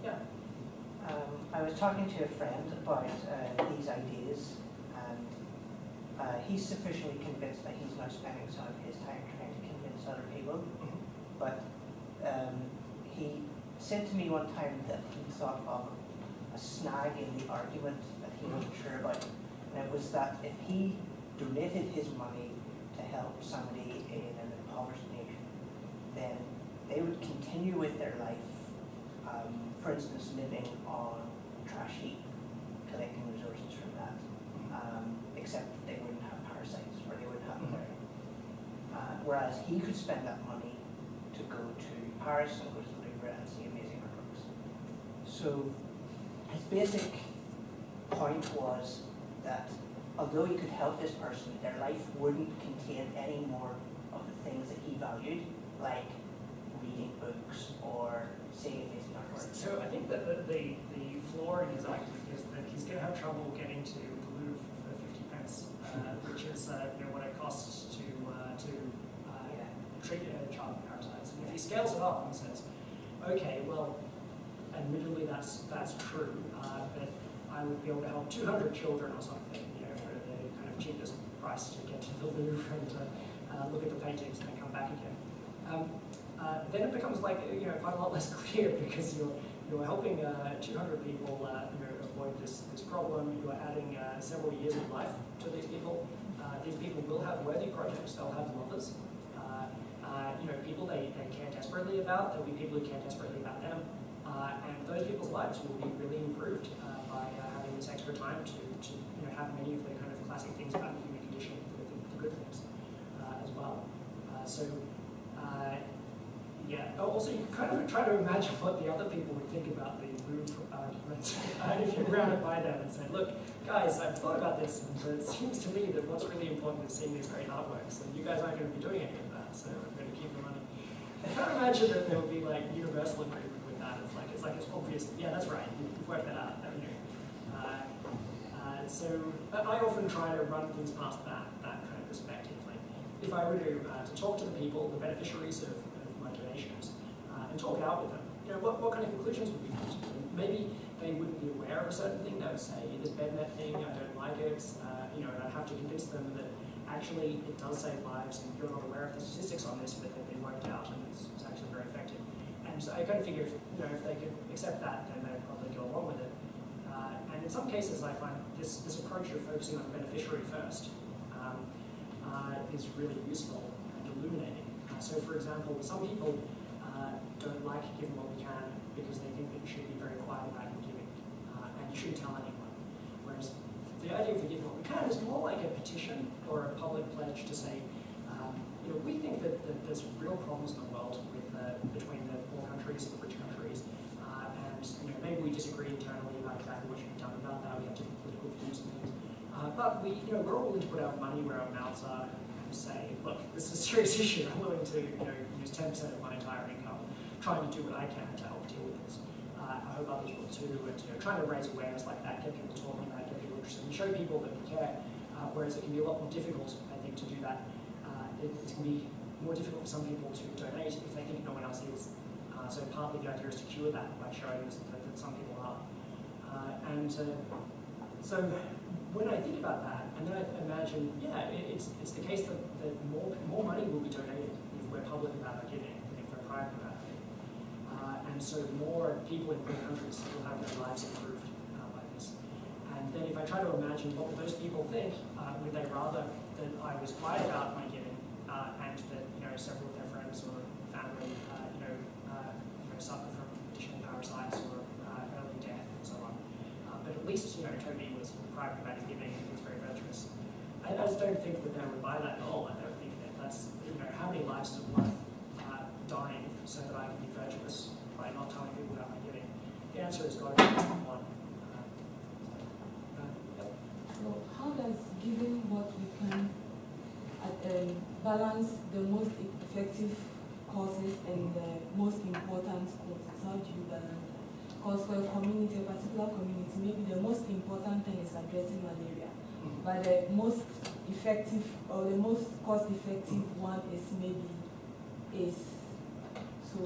Yeah. I was talking to a friend about these ideas, and he's sufficiently convinced that he's not spending some of his time trying to convince other people. But he said to me one time that he thought of a snag in the argument that he wasn't sure about, and it was that if he donated his money to help somebody in an impoverished nation, then they would continue with their life. For instance, living on a trash heap, collecting resources from that, except that they wouldn't have parasites or they wouldn't have malaria. Whereas he could spend that money to go to Paris and go to the Louvre and see amazing artworks. So his basic point was that although he could help this person, their life wouldn't contain any more of the things that he valued, like reading books or seeing amazing artwork. So I think that the flaw in his argument is that he's going to have trouble getting to the Louvre for 50 pence, which is what it costs to treat a child with parasites. And if he scales it up and says, okay, well, admittedly that's true, but I would be able to help 200 children or something, for the kind of cheapest price to get to the Louvre and look at the paintings and then come back again. Then it becomes quite a lot less clear, because you're helping 200 people avoid this problem. You're adding several years of life to these people. These people will have worthy projects. They'll have lovers. People they care desperately about. There'll be people who care desperately about them, and those people's lives will be really improved by having this extra time to have many of the kind of classic things about the human condition, the good things, as well. Also, you kind of try to imagine what the other people would think about the Louvre argument if you ran it by them and said, look, guys, I've thought about this, and it seems to me that what's really important is seeing these great artworks, and you guys aren't going to be doing any of that, so I'm going to keep the money. I can't imagine that there would be universal agreement with that. It's obvious, yeah, that's right, you've worked that out, haven't you? So I often try to run things past that kind of perspective. If I were to talk to the people, the beneficiaries of my donations, and talk it out with them, what kind of conclusions would we come to? Maybe they wouldn't be aware of a certain thing. They would say, this bednet thing, I don't like it. And I'd have to convince them that actually it does save lives, and you're not aware of the statistics on this, but they've been worked out, and it's actually very effective. And so I kind of figure, if they could accept that, then they'd probably go along with it. And in some cases, I find this approach of focusing on the beneficiary first is really useful and illuminating. So, for example, some people don't like giving what we can because they think that you should be very quiet about your giving, and you shouldn't tell anyone. Whereas the idea of giving what we can is more like a petition or a public pledge to say, we think that there's real problems in the world with between the poor countries and the rich countries, and maybe we disagree internally about exactly what should be done about that. We have different political views and things, but we're all willing to put our money where our mouths are and say, look, this is a serious issue. I'm willing to use 10% of my entire income, trying to do what I can to help deal with this. I hope others will too, and trying to raise awareness like that, get people talking about it, get people interested, and show people that we care. Whereas it can be a lot more difficult, I think, to do that. It can be more difficult for some people to donate if they think no one else is. So partly the idea is to cure that by showing us that some people are. So when I think about that, and then I imagine, it's the case that more money will be donated if we're public about our giving, if we're private about it. And so more people in poor countries will have their lives improved by this. And then if I try to imagine what would those people think, would they rather that I was quiet about my giving and that several of their friends or family suffer from additional parasites or early death and so on. But at least Toby was private about his giving and he was very virtuous. I just don't think that they would buy that at all. I don't think that that's how many lives is it worth dying so that I can be virtuous by not telling people about my giving. The answer is got to be one. So how does giving what we can balance the most effective causes and the most important causes? How do you balance that? Because for a community, a particular community, maybe the most important thing is addressing malaria, but the most effective or the most cost-effective one is maybe AIDS. So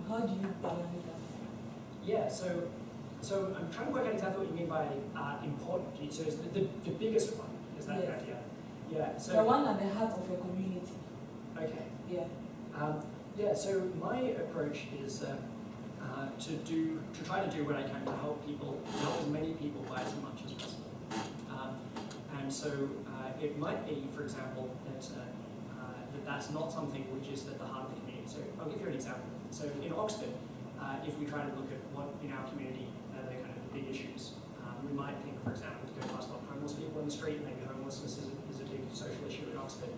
how do you balance that? Yeah, so I'm trying to work out exactly what you mean by important. So it's the biggest one, is that the idea? Yeah. So the one at the heart of a community. Okay. Yeah. So my approach is to try to do what I can to help as many people by as much as possible. And so it might be, for example, that that's not something which is at the heart of the community. So I'll give you an example. So in Oxford, if we try to look at what in our community are the kind of the big issues, we might think, for example, to go past a lot of homeless people in the street. Maybe homelessness is a big social issue in Oxford.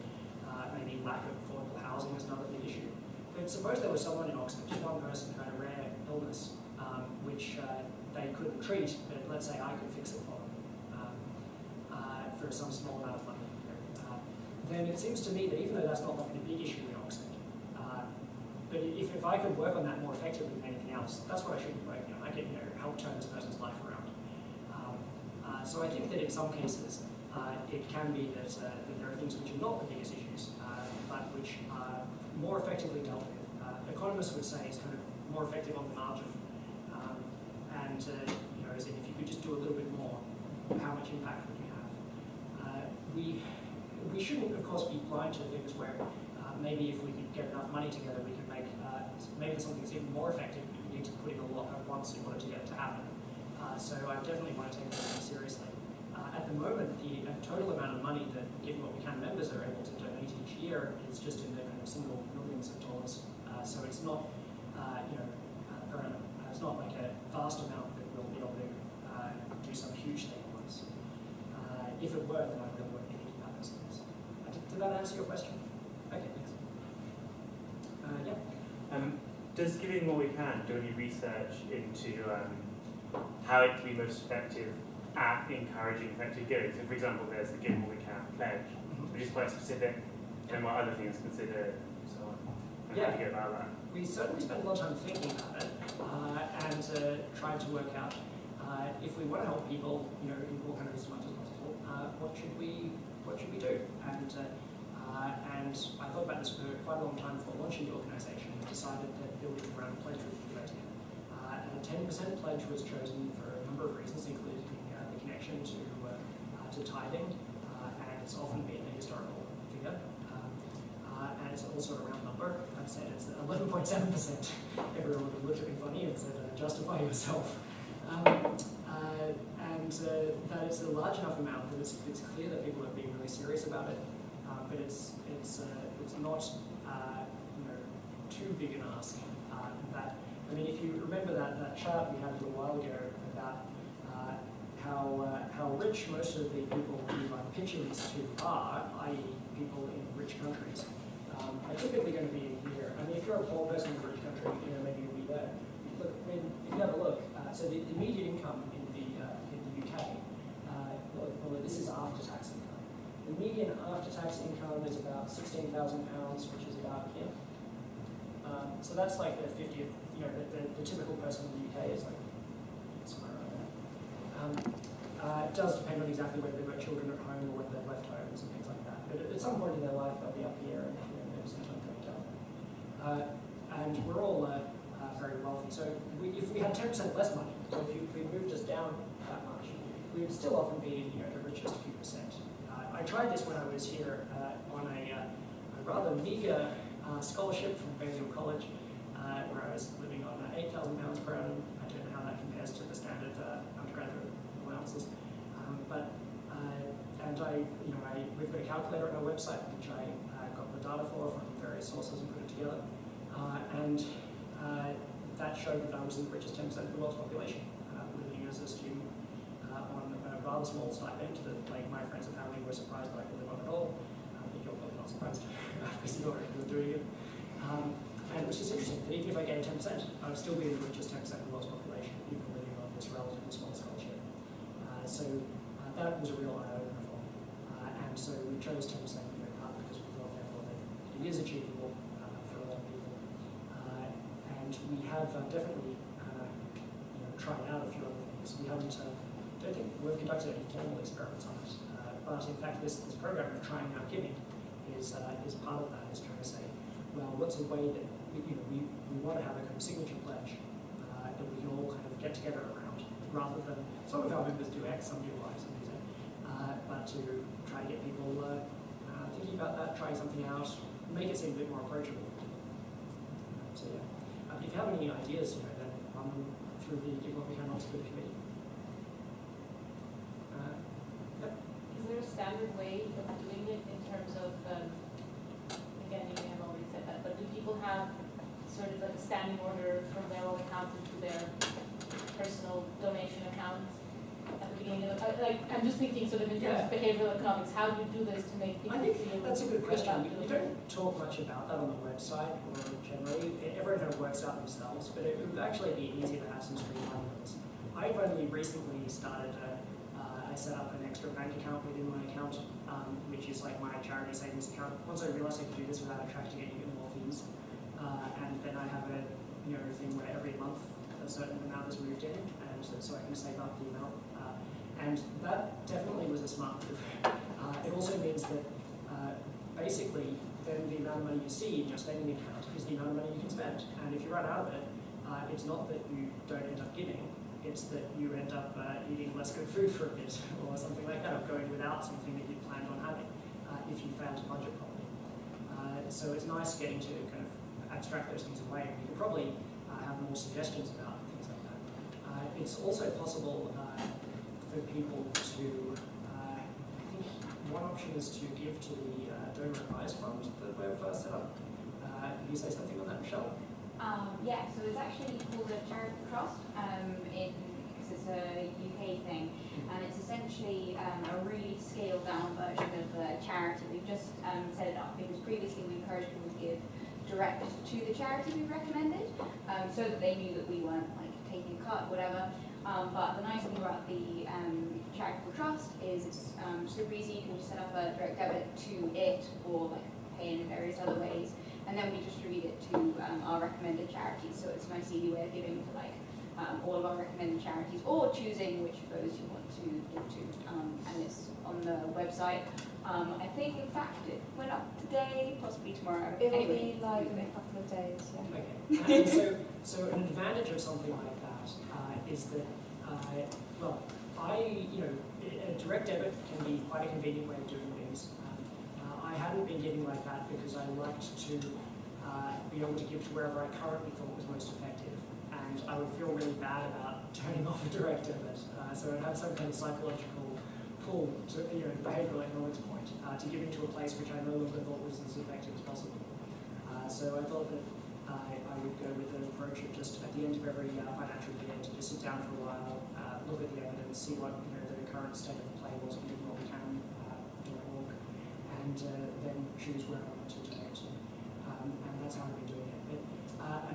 Maybe lack of affordable housing is another big issue. But suppose there was someone in Oxford, just one person who had a rare illness, which they couldn't treat, but let's say I could fix it for them for some small amount of money. Then it seems to me that even though that's not like a big issue in Oxford, but if I could work on that more effectively than anything else, that's what I should be working on. I can help turn this person's life around. So I think that in some cases, it can be that there are things which are not the biggest issues, but which are more effectively dealt with. Economists would say it's kind of more effective on the margin. As in if you could just do a little bit more, how much impact would you have? We shouldn't, of course, be blind to things where maybe if we could get enough money together, we could make maybe something that's even more effective, but you need to put in a lot at once in order to get it to happen. So I definitely want to take that seriously. At the moment, the total amount of money that Giving What We Can members are able to donate each year is just in the kind of single millions of dollars. So it's not, per annum. It's not like a vast amount that we'll be able to do some huge thing at once. If it were, then I really wouldn't be thinking about those things. Did that answer your question? Okay, thanks. Does Giving What We Can do any research into how it can be most effective at encouraging effective giving? So, for example, there's the Giving What We Can pledge, which is quite specific, and what other things consider, so on. And how do you go about that? We certainly spend a lot of time thinking about it and trying to work out if we want to help people, in all countries as much as possible, what should we do? And I thought about this for quite a long time before launching the organisation and decided that building around a pledge would be a good idea. 10% pledge was chosen for a number of reasons, including the connection to tithing, and it's often been a historical figure. And it's also a round number. I've said it's 11.7%. Everyone would look at me funny and said, justify yourself. And that it's a large enough amount that it's clear that people are being really serious about it. But it's not too big an ask. If you remember that chart we had a little while ago about how rich most of the people who I'm pitching this to are, i.e. people in rich countries, are typically going to be here. If you're a poor person in a rich country, maybe you'll be there. Look, if you have a look, so the median income in the UK, well, this is after-tax income. The median after-tax income is about £16,000, which is about here. So that's like the 50th, the typical person in the UK is like somewhere around there. It does depend on exactly whether they've got children at home or whether they've left homes and things like that. But at some point in their life, they'll be up here and maybe sometimes going down. And we're all very wealthy. So if we had 10% less money, so if we moved us down that much, we would still often be the richest few percent. I tried this when I was here on a rather meager scholarship from Balliol College, where I was living on £8,000 per annum. I don't know how that compares to the standard undergraduate allowances. We've got a calculator on our website, which I got the data for from various sources and put it together. That showed that I was the richest 10% of the world's population, living as a student on a rather small stipend that my friends and family were surprised that I could live on at all. I think you're probably not surprised because you already were doing it. And which is interesting, that even if I gained 10%, I would still be the richest 10% of the world's population, even living on this relatively small scholarship. That was a real eye-opener for me. And so we chose 10% partly because we thought that it is achievable for a lot of people. And we have definitely tried out a few other things. We haven't, don't think we've conducted any formal experiments on it. But in fact, this program of trying out giving is part of that, is trying to say, well, what's a way that we want to have a kind of signature pledge that we can all kind of get together around, rather than some of our members do X, some do Y, some do Z, but to try to get people thinking about that, trying something out, make it seem a bit more approachable. So yeah, if you have any ideas, then run them through the Give What We Can Multiple Committee. Yep. Is there a standard way of doing it in terms of, again, you may have already said that, but do people have sort of like a standing order from their own account into their personal donation account at the beginning of I'm just thinking sort of in terms of behavioral economics, how do you do this to make people I think feel that's a good good question. about We doing don't talk much about that on the website or generally. Everyone kind of works out themselves, but it would actually be easier to have some streamlined ones. I've only recently started I set up an extra bank account within my account, which is like my charity savings account. Once I realized I could do this without attracting any more fees, and then I have a thing where every month a certain amount is moved in, and so I can save up the amount. And that definitely was a smart move. It also means that basically then the amount of money you see in your spending account is the amount of money you can spend. And if you run out of it, it's not that you don't end up giving, it's that you end up eating less good food for a bit or something like that, or going without something that you planned on having if you fail to budget properly. So it's nice getting to kind of abstract those things away. You can probably have more suggestions about things like that. It's also possible for people to, I think one option is to give to the donor advice fund that we've set up. Can you say something on that, Michelle? Yeah, so it's actually called a charity trust, because it's a UK thing, and it's essentially a really scaled down version of a charity. We've just set it up because previously we encouraged people to give direct to the charity we recommended, so that they knew that we weren't like taking a cut, whatever. But the nice thing about the charitable trust is it's super easy. You can just set up a direct debit to it or like pay in various other ways, and then we distribute it to our recommended charities. So it's a nice easy way of giving to like all of our recommended charities, or choosing which of those you want to give to. And it's on the website. I think, in fact, it went up today, possibly tomorrow. It will Anyway, be live in a couple of days, yeah. Okay. And so an advantage of something like that is that, well, a direct debit can be quite a convenient way of doing things. I hadn't been giving like that because I liked to be able to give to wherever I currently thought was most effective. And I would feel really bad about turning off a direct debit. So I'd have some kind of psychological pull to, behavioral economics point, to give into a place which I no longer thought was as effective as possible. So I thought that I would go with an approach of just at the end of every financial year to just sit down for a while, look at the evidence, see what the current state of play was, and what we can .org, and then choose where I want to donate to. And that's how I've been doing it. But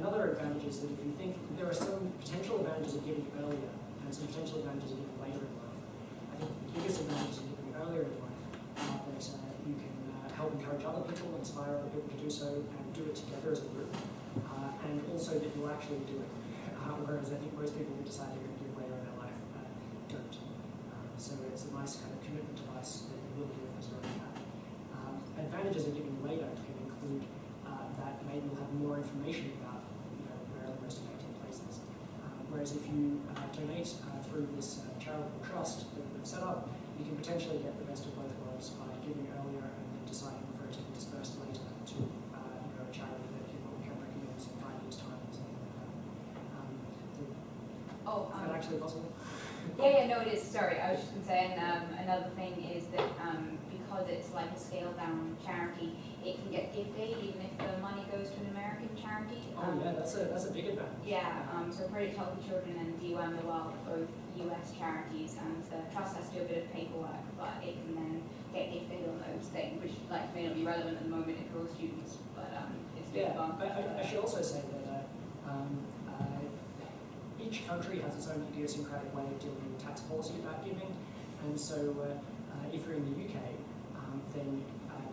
another advantage is that if you think there are some potential advantages of giving earlier and some potential advantages of giving later in life, I think the biggest advantage of giving earlier in life is that you can help encourage other people, inspire other people to do so, and do it together as a group. And also that you'll actually do it. Whereas I think most people who decide they're going to give later in their life don't. So it's a nice kind of commitment device that you will do if there's a roadmap. Advantages of giving later can include that maybe you'll have more information about where are the most effective places. Whereas if you donate through this charitable trust that we've set up, you can potentially get the best of both worlds by giving earlier and then deciding whether to be dispersed later to a charity that you can recommend in 5 years' time or something like that. Is that actually possible? Yeah, no, it is. Sorry, I was just going to say, another thing is that because it's like a scaled down charity, it can get gift aid even if the money goes to an American charity. Yeah, that's a big advantage. Yeah, so Project Healthy Children and DUM are well, both US charities, and the trust has to do a bit of paperwork, but it can then get gift aid on those things, which may not be relevant at the moment if you're students, but it's big fun. I should also say that each country has its own idiosyncratic way of dealing with tax policy about giving, and so if you're in the UK, then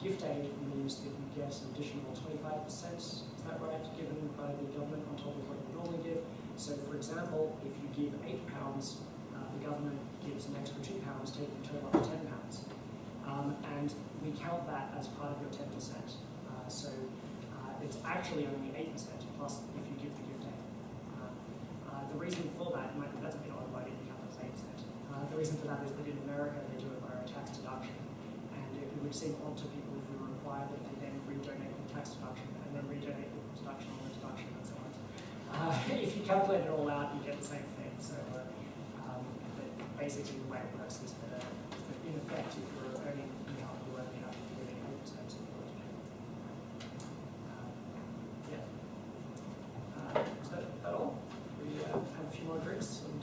gift aid means that you get an additional 25%, is that right, given by the government on top of what you would normally give. So for example, if you give £8, the government gives an extra £2, taking the total up to £10. And we count that as part of your 10%. So it's actually only 8% plus if you give the gift aid. The reason for that, that's a bit odd, why didn't you count that as 8%? The reason for that is that in America they do it by a tax deduction. And it would seem odd to people if we require that they then redonate the tax deduction and then redonate the deduction on the deduction and so on. If you calculate it all out, you get the same thing. So basically the way it works is that in effect, if you're earning income, you only have to give 8% of your Is that all? We have a few more drinks and